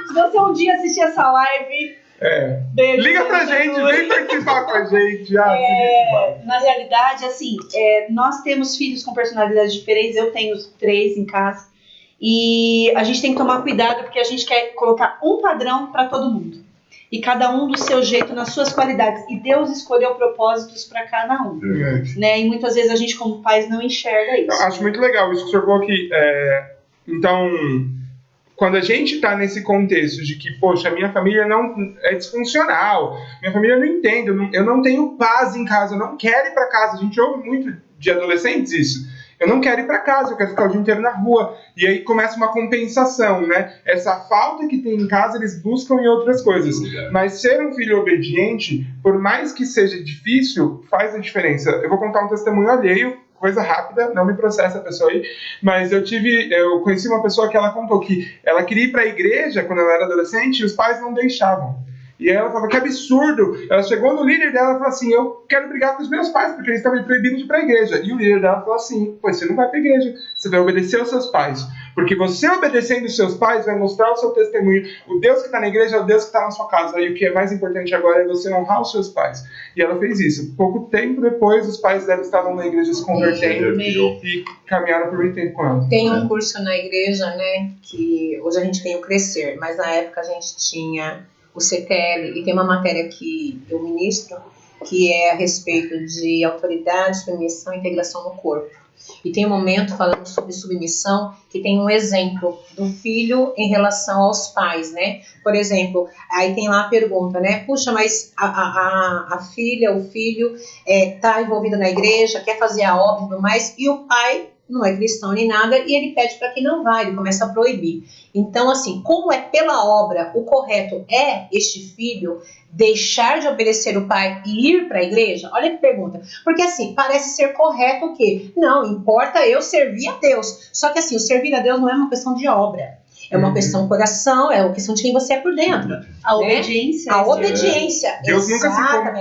Se você um dia assistir essa live... Beijo, liga pra gente, vem participar com a gente. Na realidade, assim, nós temos filhos com personalidades diferentes, eu tenho 3 em casa, e a gente tem que tomar cuidado porque a gente quer colocar um padrão para todo mundo, e cada um do seu jeito, nas suas qualidades, e Deus escolheu propósitos para cada um, né? E muitas vezes a gente como pais não enxerga isso. Eu acho muito legal isso que o senhor falou aqui. Então, quando a gente está nesse contexto de que, poxa, minha família não é disfuncional, minha família não entende, eu não tenho paz em casa, eu não quero ir para casa. A gente ouve muito de adolescentes isso. Eu não quero ir para casa, eu quero ficar o dia inteiro na rua. E aí começa uma compensação, né? Essa falta que tem em casa, eles buscam em outras coisas. Mas ser um filho obediente, por mais que seja difícil, faz a diferença. Eu vou contar um testemunho alheio, coisa rápida, não me processa a pessoa aí, mas eu conheci uma pessoa que ela contou que ela queria ir para a igreja quando ela era adolescente e os pais não deixavam. E aí ela falou, que absurdo. Ela chegou no líder dela e falou assim, eu quero brigar com os meus pais, porque eles estão me proibindo de ir para a igreja. E o líder dela falou assim, pois você não vai para a igreja, você vai obedecer aos seus pais. Porque você obedecendo os seus pais vai mostrar o seu testemunho. O Deus que está na igreja é o Deus que está na sua casa. E o que é mais importante agora é você honrar os seus pais. E ela fez isso. Pouco tempo depois, os pais dela estavam na igreja se convertendo e caminharam por muito tempo com ela. Tem um curso na igreja, né, que hoje a gente tem o Crescer, mas na época a gente tinha o CTL, e tem uma matéria que eu ministro, que é a respeito de autoridade, submissão e integração no corpo. E tem um momento falando sobre submissão que tem um exemplo do filho em relação aos pais, né? Por exemplo, aí tem lá a pergunta, né? Puxa, mas a filha, o filho tá envolvido na igreja, quer fazer a obra e tudo mais, e o pai não é cristão nem nada, e ele pede para que não vá, ele começa a proibir. Então, assim, como é pela obra, o correto é este filho deixar de obedecer o pai e ir para a igreja? Olha que pergunta. Porque, assim, parece ser correto o quê? Não, importa eu servir a Deus. Só que, assim, o servir a Deus não é uma questão de obra. É uma questão do coração, é uma questão de quem você é por dentro. A obediência. A obediência. Deus nunca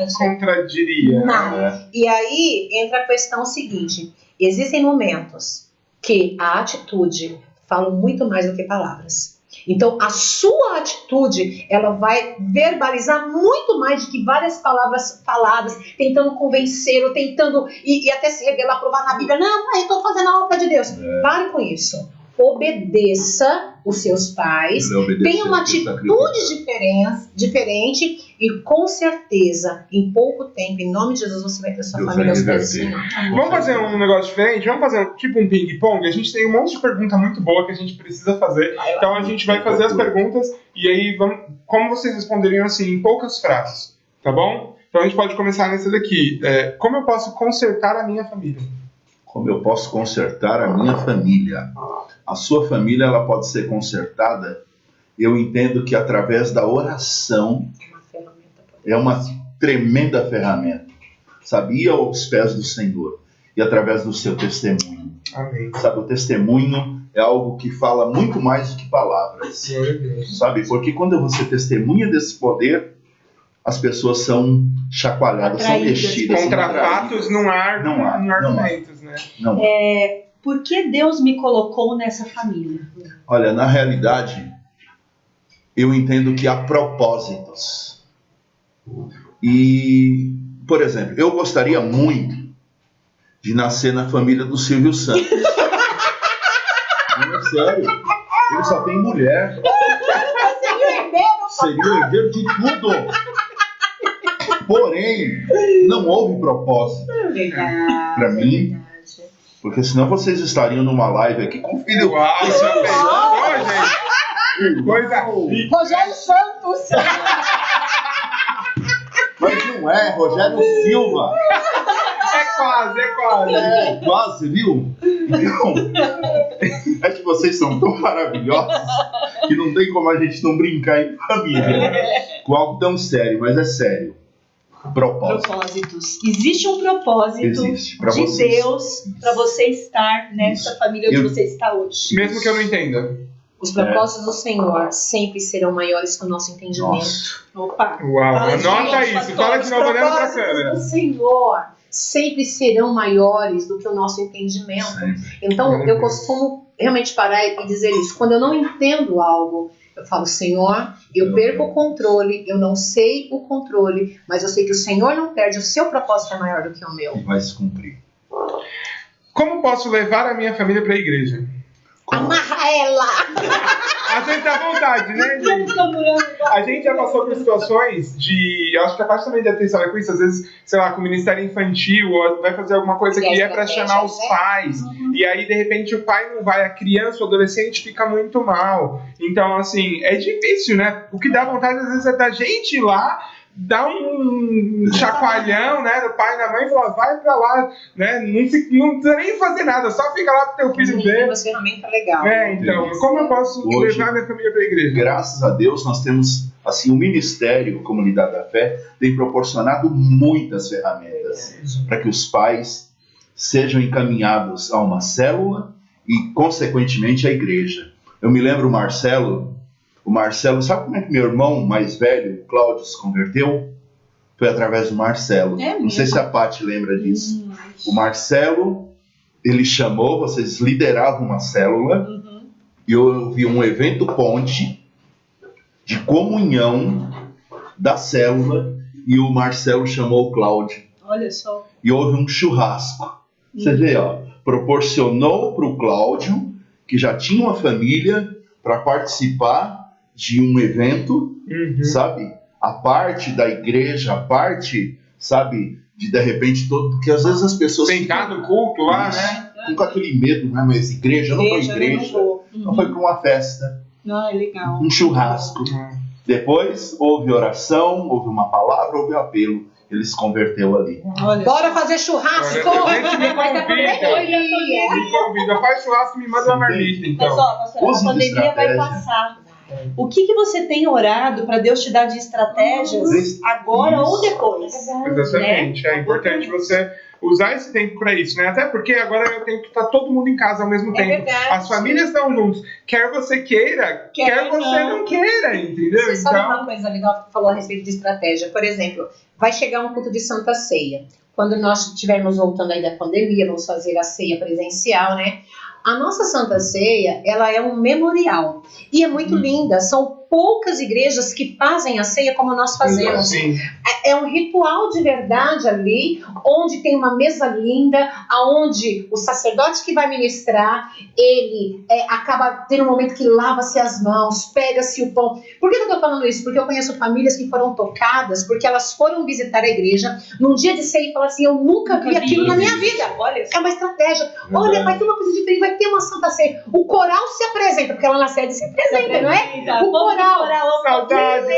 se contradiria. Não. E aí entra a questão seguinte. Existem momentos que a atitude fala muito mais do que palavras. Então, a sua atitude, ela vai verbalizar muito mais do que várias palavras faladas, tentando convencer, ou tentando, e até se revelar, provar na Bíblia. Não, eu estou fazendo a obra de Deus. Pare com isso. Obedeça os seus pais, tenha uma atitude diferente e com certeza, em pouco tempo, em nome de Jesus, você vai ter sua família aos pés do Senhor. Vamos fazer um negócio diferente? Vamos fazer tipo um ping-pong? A gente tem um monte de pergunta muito boa que a gente precisa fazer. Então a gente vai fazer as perguntas e aí vamos, como vocês responderiam assim, em poucas frases, tá bom? Então a gente pode começar nessa daqui. Como eu posso consertar a minha família? Como eu posso consertar a minha família? A sua família, ela pode ser consertada, eu entendo que através da oração é uma tremenda ferramenta. Sabe, ir aos pés do Senhor e através do seu testemunho. Amém. Sabe, o testemunho é algo que fala muito mais do que palavras. Sabe, porque quando você testemunha desse poder, as pessoas são chacoalhadas, são mexidas. Contra fatos não há argumentos, né? Não. Por que Deus me colocou nessa família? Olha, na realidade, eu entendo que há propósitos. E, por exemplo, eu gostaria muito de nascer na família do Silvio Santos. Não, é sério. Ele só tem mulher. Seria o herdeiro de tudo. Porém, não houve propósito. Para mim. Porque senão vocês estariam numa live aqui com o filho. Uau, gente. Coisa. Rogério Santos. Mas não é, Rogério Silva. É quase, viu? Então, é que vocês são tão maravilhosos que não tem como a gente não brincar em família com algo tão sério, mas é sério. Propósitos. Existe um propósito de Deus para você estar nessa família onde você está hoje. Mesmo que eu não entenda. Os propósitos do Senhor sempre serão maiores que o nosso entendimento. Nossa. Opa! Uau, anota isso. Fala de novo olhando para a câmera. Os propósitos do Senhor sempre serão maiores do que o nosso entendimento. Então, eu costumo realmente parar e dizer isso. Quando eu não entendo algo, eu falo, Senhor, eu perco o controle, eu não sei o controle, mas eu sei que o Senhor não perde, o seu propósito é maior do que o meu. E vai se cumprir. Como posso levar a minha família para a igreja? Amarra ela! A gente tá à vontade, né, gente? A gente já passou por situações de... Acho que a parte também deve ter história com isso. Às vezes, sei lá, com o Ministério Infantil, ou vai fazer alguma coisa que é pra chamar os pais. E aí, de repente, o pai não vai, a criança, o adolescente fica muito mal. Então, assim, é difícil, né? O que dá vontade, às vezes, é da gente ir lá, dar um chacoalhão, né, do pai e da mãe e falar, vai pra lá, né, não precisa nem fazer nada, só fica lá pro teu filho ver. Uma ferramenta legal. Então, como eu posso levar minha família pra igreja? Graças a Deus, nós temos, assim, o Ministério Comunidade da Fé tem proporcionado muitas ferramentas para que os pais sejam encaminhados a uma célula e, consequentemente, à igreja. Eu me lembro o Marcelo, sabe como é que meu irmão mais velho, o Cláudio, se converteu? Foi através do Marcelo. Não sei se a Paty lembra disso. O Marcelo, ele chamou, vocês lideravam uma célula, e eu vi um evento ponte de comunhão da célula, e o Marcelo chamou o Cláudio. Olha só. E houve um churrasco. Você vê, ó, proporcionou para o Cláudio, que já tinha uma família, para participar de um evento, sabe? A parte da igreja, a parte, sabe, de repente, porque às vezes as pessoas... Sentar no culto lá, né? Ficam com aquele medo, né? Mas igreja, não foi igreja, não foi para uma festa, Não, é legal. um churrasco. Depois, houve oração, houve uma palavra, houve apelo. Ele se converteu ali. Olha, Bora fazer churrasco! Gente, me convida, faz churrasco, me manda uma marmita, então. mas ó, pastora, a Use de pandemia vai estratégia. passar. O que você tem orado para Deus te dar de estratégias agora ou depois? Exatamente, é importante você usar esse tempo para isso, né? Até porque agora é o tempo que tá todo mundo em casa ao mesmo tempo. Verdade. As famílias estão juntos. Quer você queira, quer você não queira, entendeu? Você sabe Então, uma coisa legal que falou a respeito de estratégia? Por exemplo, vai chegar um culto de Santa Ceia. Quando nós estivermos voltando aí da pandemia, vamos fazer a ceia presencial, né? A nossa Santa Ceia, ela é um memorial. E é muito linda. São poucas igrejas que fazem a ceia como nós fazemos. assim, É um ritual de verdade ali, onde tem uma mesa linda, aonde o sacerdote que vai ministrar, ele acaba tendo um momento que lava-se as mãos, pega-se o pão. Por que eu estou falando isso? Porque eu conheço famílias que foram tocadas, porque elas foram visitar a igreja num dia de ceia e falaram assim, eu nunca vi aquilo na minha vida. Olha, É uma estratégia. Olha, vai ter uma coisa diferente, vai ter uma Santa Ceia. O coral se apresenta, porque ela na sede se apresenta, não é? O coral. saudade,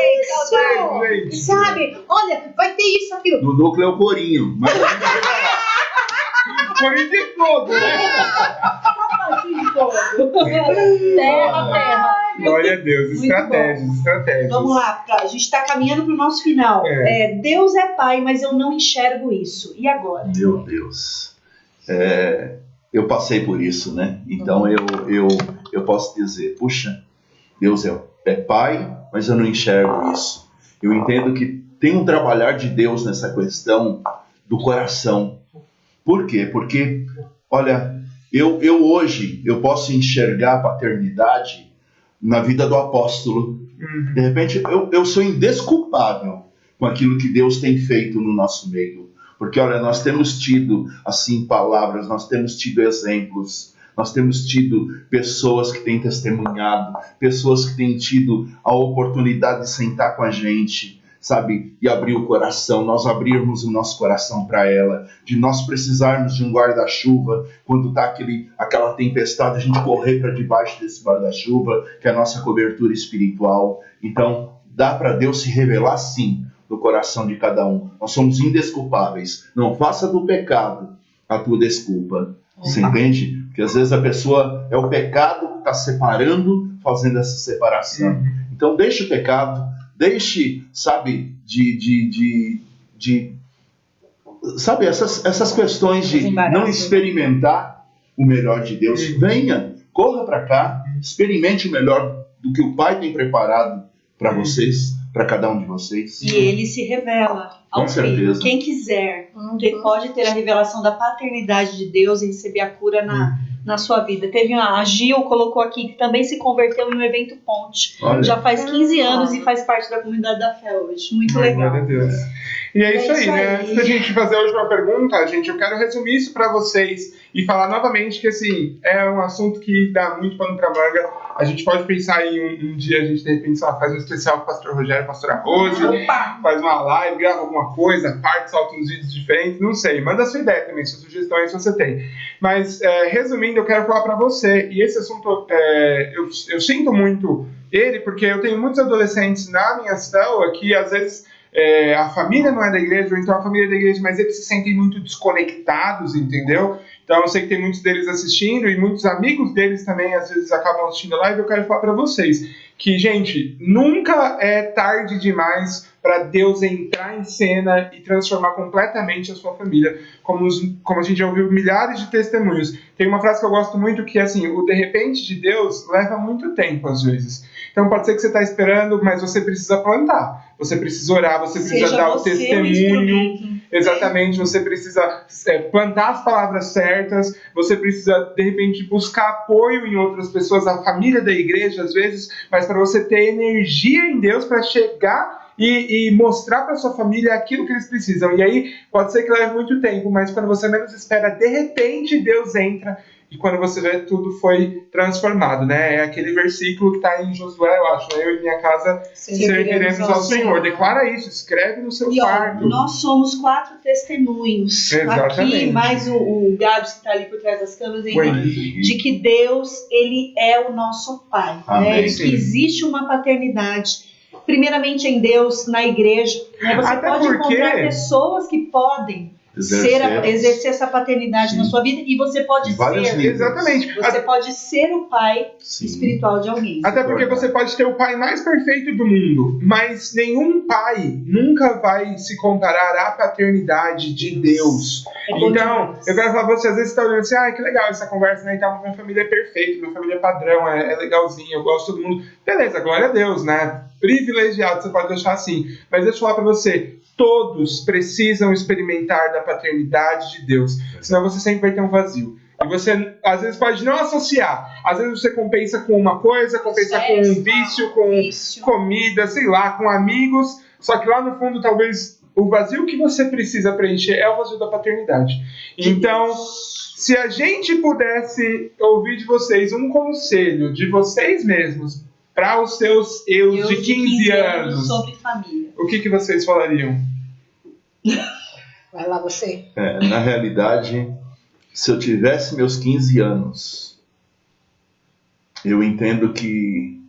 Isso! Sabe? Olha, vai ter isso, aquilo. No núcleo é o corinho. Mas Por isso é fogo, né? terra. Glória a Deus, Muito estratégias. Vamos lá, a gente está caminhando para o nosso final. Deus é pai, mas eu não enxergo isso. E agora? meu Deus. Eu passei por isso, né? Então eu posso dizer, puxa, Deus é pai, mas eu não enxergo isso. Eu entendo que tem um trabalhar de Deus nessa questão do coração. Por quê? Porque, olha, eu hoje, eu posso enxergar a paternidade na vida do apóstolo. De repente, eu sou indesculpável com aquilo que Deus tem feito no nosso meio. Porque, olha, nós temos tido, assim, palavras, nós temos tido exemplos, nós temos tido pessoas que têm testemunhado, pessoas que têm tido a oportunidade de sentar com a gente, sabe, e abrir o coração, nós abrirmos o nosso coração para ela, de nós precisarmos de um guarda-chuva, quando está aquela tempestade, a gente correr para debaixo desse guarda-chuva, que é a nossa cobertura espiritual. Então, dá para Deus se revelar sim no coração de cada um. Nós somos indesculpáveis. Não faça do pecado a tua desculpa. Você entende? Porque às vezes a pessoa é o pecado que está separando, fazendo essa separação. Então deixe o pecado, deixe, sabe, sabe, essas questões de não experimentar o melhor de Deus. Venha, corra para cá, experimente o melhor do que o Pai tem preparado para vocês, para cada um de vocês. E ele se revela ao Com filho. certeza. Quem quiser, pode ter a revelação da paternidade de Deus e receber a cura na sua vida. Teve a Gil, colocou aqui, que também se converteu em um evento Ponte. Olha. Já faz 15 anos e faz parte da comunidade da fé hoje. Muito legal. Glória a Deus. E é isso aí, né? Antes da gente fazer a última pergunta, gente, eu quero resumir isso para vocês e falar novamente que, assim, é um assunto que dá muito pano pra manga. A gente pode pensar em um dia, a gente de repente, sei lá, faz um especial com o pastor Rogério e a pastora Rose, faz uma live, grava alguma coisa, parte, solta uns vídeos diferentes, não sei. Manda a sua ideia também, suas sugestões se você tem. Mas, resumindo, eu quero falar para você, e esse assunto, eu sinto muito ele, porque eu tenho muitos adolescentes na minha célula que, às vezes, a família não é da igreja, ou então a família é da igreja, mas eles se sentem muito desconectados, entendeu? Então eu sei que tem muitos deles assistindo e muitos amigos deles também às vezes acabam assistindo a live. Eu quero falar para vocês que, gente, nunca é tarde demais para Deus entrar em cena e transformar completamente a sua família, como a gente já ouviu milhares de testemunhos. Tem uma frase que eu gosto muito que é assim, o de repente de Deus leva muito tempo às vezes. Então pode ser que você está esperando, mas você precisa plantar, você precisa orar, você precisa dar o testemunho. Exatamente, você precisa plantar as palavras certas, você precisa, de repente, buscar apoio em outras pessoas, a família da igreja, às vezes, mas para você ter energia em Deus para chegar e mostrar para sua família aquilo que eles precisam. E aí, pode ser que leve muito tempo, mas quando você menos espera, de repente, Deus entra e quando você vê, tudo foi transformado, né? É aquele versículo que está em Josué, eu acho, né? Eu e minha casa serviremos ao Senhor. Declara isso, escreve no seu quarto. Nós somos 4 testemunhos. Exatamente. Aqui, mais o Gabs que está ali por trás das câmeras, de que Deus, Ele é o nosso Pai. Né? Que existe uma paternidade, primeiramente em Deus, na igreja. Né? Você Até pode porque... encontrar pessoas que podem exercer essa paternidade na sua vida, e você pode ser. Exatamente. Você pode ser o pai espiritual de alguém. Até porque você pode ter o pai mais perfeito do mundo, mas nenhum pai nunca vai se comparar à paternidade de Deus. Então, eu quero falar pra você, às vezes você tá olhando assim, que legal essa conversa, né? Então, minha família é perfeita, minha família é padrão, é legalzinha, eu gosto de todo mundo. Beleza, glória a Deus, né? Privilegiado, você pode achar assim. Mas deixa eu falar pra você, todos precisam experimentar da paternidade de Deus, senão você sempre vai ter um vazio. E você, às vezes, pode não associar. Às vezes você compensa com uma coisa, compensa com um vício, com comida, sei lá, com amigos. Só que lá no fundo, talvez, o vazio que você precisa preencher é o vazio da paternidade. Então, se a gente pudesse ouvir de vocês um conselho de vocês mesmos para os seus eus de 15 anos sobre família, o que vocês falariam? Vai lá você. Na realidade, se eu tivesse meus 15 anos, eu entendo que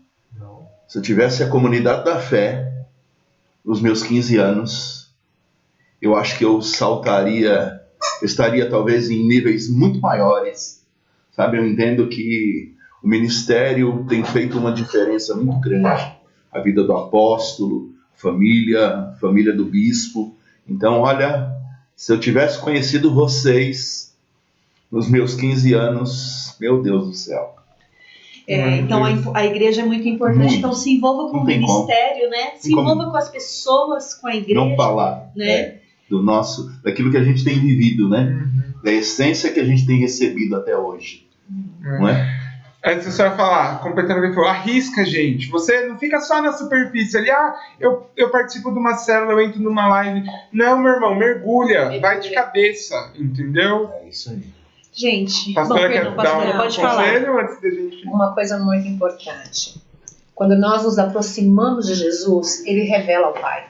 se eu tivesse a comunidade da fé, nos meus 15 anos, eu acho que eu estaria talvez em níveis muito maiores, sabe? Eu entendo que o ministério tem feito uma diferença muito grande. A vida do apóstolo, família do bispo. Então, olha, se eu tivesse conhecido vocês nos meus 15 anos, meu Deus do céu. Então a igreja é muito importante. Muito. Então se envolva com o ministério, né? Se envolva com as pessoas, com a igreja. Não falar, né? Daquilo que a gente tem vivido, né? Da essência que a gente tem recebido até hoje. Não é? Antes você vai falar, completando o que ele falou, arrisca, gente. Você não fica só na superfície ali, eu participo de uma célula, eu entro numa live. Não, meu irmão, mergulha, vai de cabeça, entendeu? É isso aí. Gente, pastora, quer dar pode falar. Antes da gente... Uma coisa muito importante. Quando nós nos aproximamos de Jesus, Ele revela ao Pai.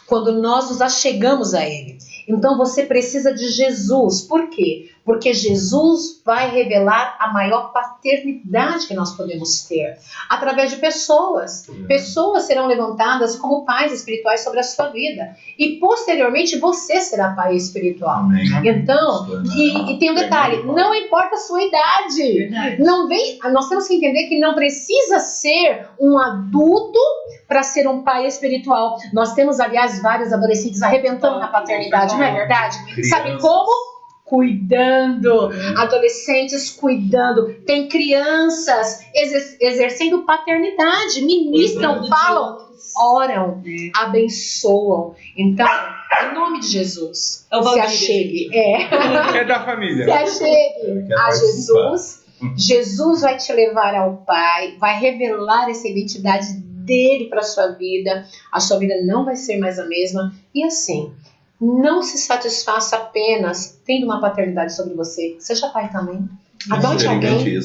Quando nós nos achegamos a Ele. Então você precisa de Jesus. Por quê? Porque Jesus vai revelar a maior paternidade que nós podemos ter. Através de pessoas. Pessoas serão levantadas como pais espirituais sobre a sua vida. E posteriormente você será pai espiritual. Amém. Então, e tem um detalhe, não importa a sua idade. Nós temos que entender que não precisa ser um adulto para ser um pai espiritual. Nós temos, aliás, vários adolescentes arrebentando na paternidade, não é verdade? Crianças. Sabe como? Cuidando, adolescentes cuidando, tem crianças exercendo paternidade, ministram, falam, oram, abençoam. Então, em nome de Jesus, se achegue. É da família. Se achegue a Jesus. Jesus vai te levar ao Pai, vai revelar essa identidade dele para a sua vida não vai ser mais a mesma. E assim, não se satisfaça apenas tendo uma paternidade sobre você. Seja pai também. Adote alguém.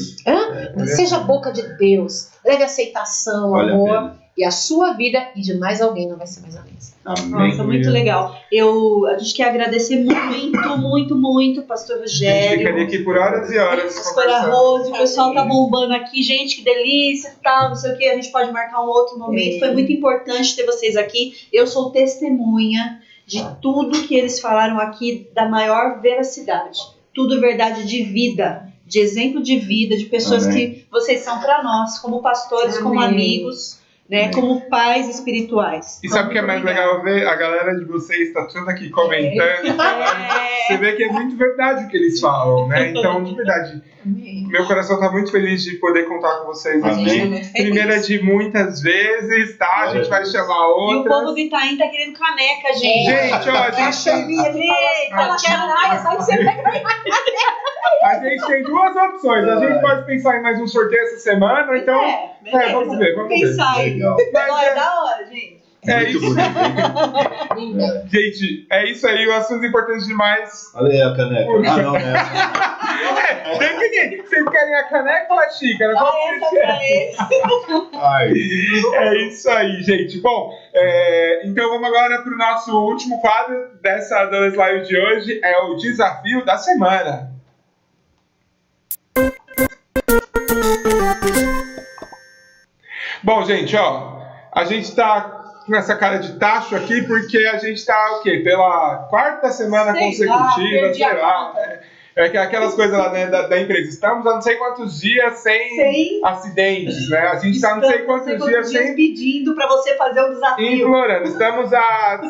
Seja a boca de Deus. Leve aceitação, amor. E a sua vida e de mais alguém não vai ser mais a mesma. Amém. Nossa, muito legal. A gente quer agradecer muito, pastor Rogério. A gente ficaria aqui por horas e horas. Pastora Rose, o pessoal tá bombando aqui. Gente, que delícia e tal, não sei o que. A gente pode marcar um outro momento. Foi muito importante ter vocês aqui. Eu sou testemunha de tudo que eles falaram aqui, da maior veracidade. Tudo verdade de vida, de exemplo de vida, de pessoas que vocês são para nós, como pastores, como amigos, né, como pais espirituais. E sabe o que é mais legal ver? A galera de vocês está tudo aqui comentando. Você vê que é muito verdade o que eles falam, né? Então, de verdade, meu coração está muito feliz de poder contar com vocês aqui. Primeira de muitas vezes, tá? A gente vai chamar outras. E o povo do Itaim tá querendo caneca, gente. Gente, ó, a gente tem duas opções. A gente pode pensar em mais um sorteio essa semana, então vamos ver. Pensar aí. Agora é da hora, gente. É Muito isso. bonito, hein? Gente, é isso aí, o assunto importante demais. Olha aí a caneca. Ah, não, né? Define, vocês querem a caneca ou a xícara? Qual que vocês querem? Ai. É isso aí, gente. Bom, então vamos agora para o nosso último quadro dessa Douglas Live de hoje, é o desafio da semana. Bom, gente, ó, a gente tá com essa cara de tacho aqui porque a gente tá, o quê? Pela quarta semana consecutiva, sei lá. É que aquelas coisas lá, né, da empresa. Estamos há não sei quantos dias sem acidentes, né? A gente está não sei quantos dias sem... pedindo para você fazer um desafio. Implorando. Estamos há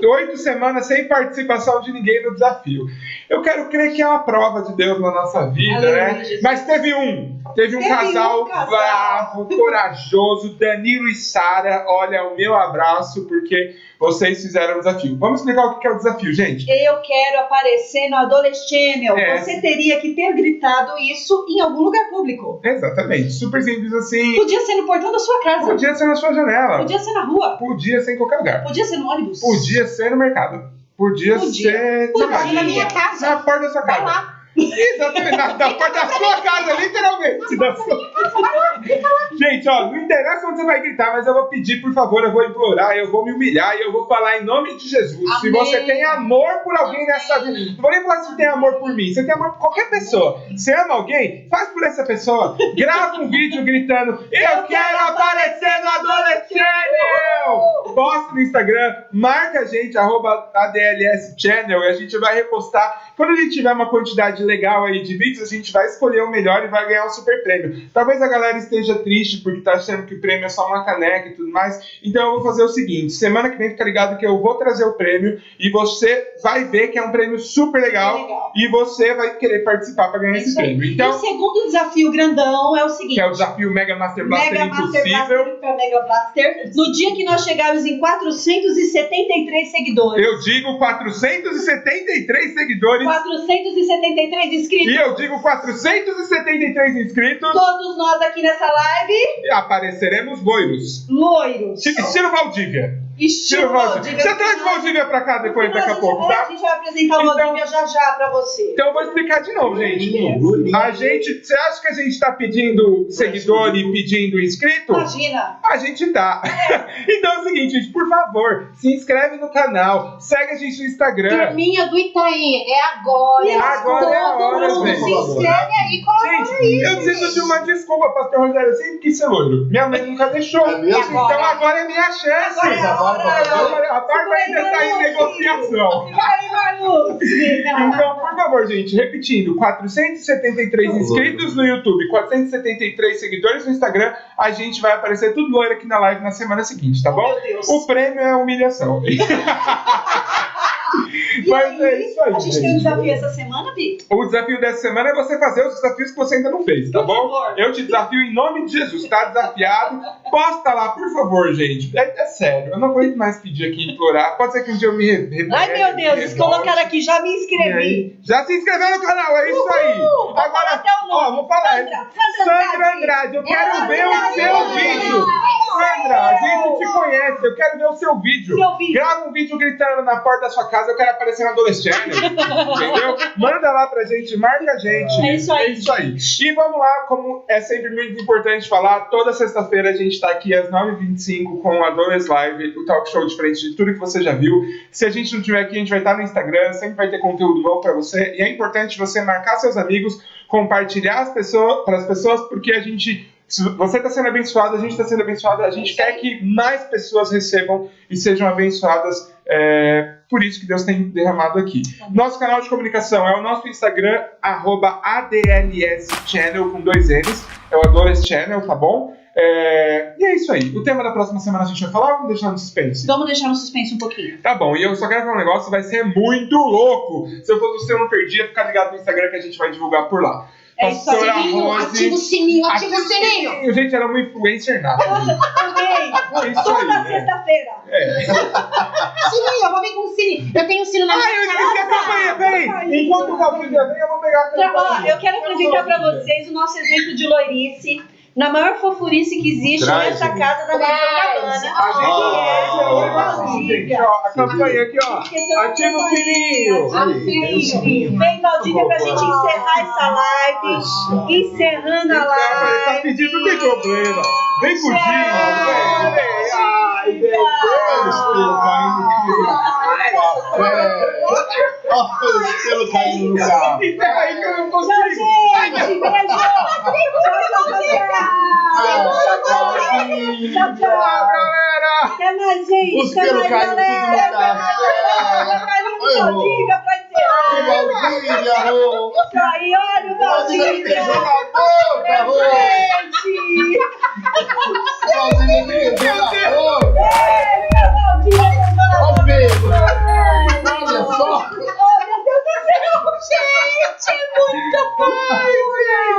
8 semanas sem participação de ninguém no desafio. Eu quero crer que é uma prova de Deus na nossa vida, né? Mas teve um casal bravo, corajoso, Danilo e Sara. Olha, o meu abraço, porque vocês fizeram o desafio. Vamos explicar o que é o desafio, gente? Eu quero aparecer no Adolescente Channel. Você teria que ter gritado isso em algum lugar público. Exatamente. Super simples assim. Podia ser no portão da sua casa. Podia ser na sua janela. Podia ser na rua. Podia ser em qualquer lugar. Podia ser no ônibus. Podia ser no mercado. Podia ser na minha casa. Na porta da sua casa. Vai lá. Exatamente, na porta da sua casa, literalmente. Da sua... Gente, ó, não interessa onde você vai gritar, mas eu vou pedir, por favor, eu vou implorar, eu vou me humilhar e eu vou falar em nome de Jesus. Amém. Se você tem amor por alguém nessa vida, não vou nem falar se tem amor por mim, você tem amor por qualquer pessoa. Você ama alguém? Faz por essa pessoa. Grava um vídeo gritando: eu quero aparecer no Adolescente! Posta no Instagram, marca a gente, @ADLS Channel, e a gente vai repostar. Quando a gente tiver uma quantidade legal aí de vídeos, a gente vai escolher o melhor e vai ganhar um super prêmio. Talvez a galera esteja triste porque tá achando que o prêmio é só uma caneca e tudo mais. Então eu vou fazer o seguinte: semana que vem fica ligado que eu vou trazer o prêmio e você vai ver que é um prêmio super legal e você vai querer participar para ganhar esse prêmio. Então, e o segundo desafio grandão é o seguinte: que é o desafio Mega Master Blaster Impossível. Mega Blaster, no dia que nós chegarmos em 473 seguidores. Eu digo 473 seguidores. 473 inscritos. E eu digo 473 inscritos. Todos nós aqui nessa live apareceremos loiros. Loiros. Estilo Valdívia. Estilo Valdívia. Você traz Valdívia pra cá depois, daqui a pouco, tá? A gente vai apresentar o Valdívia já pra você. Então eu vou explicar de novo, gente. Você acha que a gente tá pedindo seguidor e pedindo inscrito? Imagina. A gente tá. Então é o seguinte, gente, por favor, se inscreve no canal, segue a gente no Instagram. Turminha do Itaí, é agora. Agora é a hora, todo mundo velho. se inscreve aí, coloca aí. Gente, eu preciso de uma desculpa, pastor Rogério. Eu sempre quis ser loiro. Minha mãe nunca deixou. É mesmo? Então agora é minha chance. A Bárbara ainda está em negociação. Então, por favor, gente, repetindo: 473 inscritos no YouTube, 473 seguidores no Instagram. A gente vai aparecer tudo loiro aqui na live na semana seguinte, tá bom? Meu Deus. O prêmio é a humilhação. Mas é isso aí. A gente tem um desafio essa semana, Bi? O desafio dessa semana é você fazer os desafios que você ainda não fez, tá Por bom? favor. Eu te desafio em nome de Jesus, tá desafiado? Posta lá, por favor, gente. É sério, eu não aguento mais pedir aqui, implorar. Pode ser que um dia eu me rebelde. Ai, meu Deus, eles colocaram aqui, já me inscrevi. Já se inscreveu no canal, é isso aí. Agora, até o nome. ó, vou falar. Sandra Andrade, eu quero ver o seu vídeo. Sandra, a gente te conhece, eu quero ver o seu vídeo. Grava um vídeo gritando na porta da sua casa, eu quero aparecer na Adolescente, entendeu? Manda lá pra gente, marca a gente. É isso aí. É isso aí. E vamos lá, como é sempre muito importante falar, toda sexta-feira a gente tá aqui às 9h25 com a Adolescente Live, o talk show diferente de tudo que você já viu. Se a gente não estiver aqui, a gente vai estar no Instagram, sempre vai ter conteúdo novo pra você. E é importante você marcar seus amigos, compartilhar para as pessoas, porque a gente... Se você está sendo abençoado, a gente está sendo abençoado, a gente quer que mais pessoas recebam e sejam abençoadas, por isso que Deus tem derramado aqui. Nosso canal de comunicação é o nosso Instagram, @ADLS Channel com 2 N's, é o Adolescente Channel, tá bom? E é isso aí. O tema da próxima semana a gente vai falar ou vamos deixar no suspense? Vamos deixar no suspense um pouquinho. Tá bom, e eu só quero falar um negócio, vai ser muito louco. Se eu fosse você, eu não perdia, ficar ligado no Instagram que a gente vai divulgar por lá. É isso aí. Ativa o sininho, ativa o sininho. Gente, era uma influencer nada. Também. Toda sexta-feira. Sininho, eu vou vir com o sininho. Eu tenho um sino na minha Eu esqueci a campanha, peraí. Enquanto o Valdívia vem, eu vou pegar a campanha. Eu quero apresentar para vocês o nosso evento de loirice. na maior fofurice que existe Traz, nessa casa da Mansão Cabana. Gente, ó, a campanha aqui, ó. Ativa o sininho. Vem, Valdívia, pra gente encerrar essa live. Encerrando a live. Tá pedindo, não tem problema. Vem curtindo. Vem. Ai, meu Deus. Olha o espelho caindo no carro. Enterra aí que eu não Tchau, consigo. gente. Beijo. Tchau, Tchau, galera. Até mais, gente. Os Até pelos mais, caindo tudo no galera. carro. Valdívia pra encerrar. Valdívia, Rô. Aí, olha o Valdívia me beijou Valdívia. na boca, Rô. Gente. Valdívia me beijou na boca. Valdívia, Ó o beijo. Olha só. oh, meu Deus do céu, gente, é muito fácil.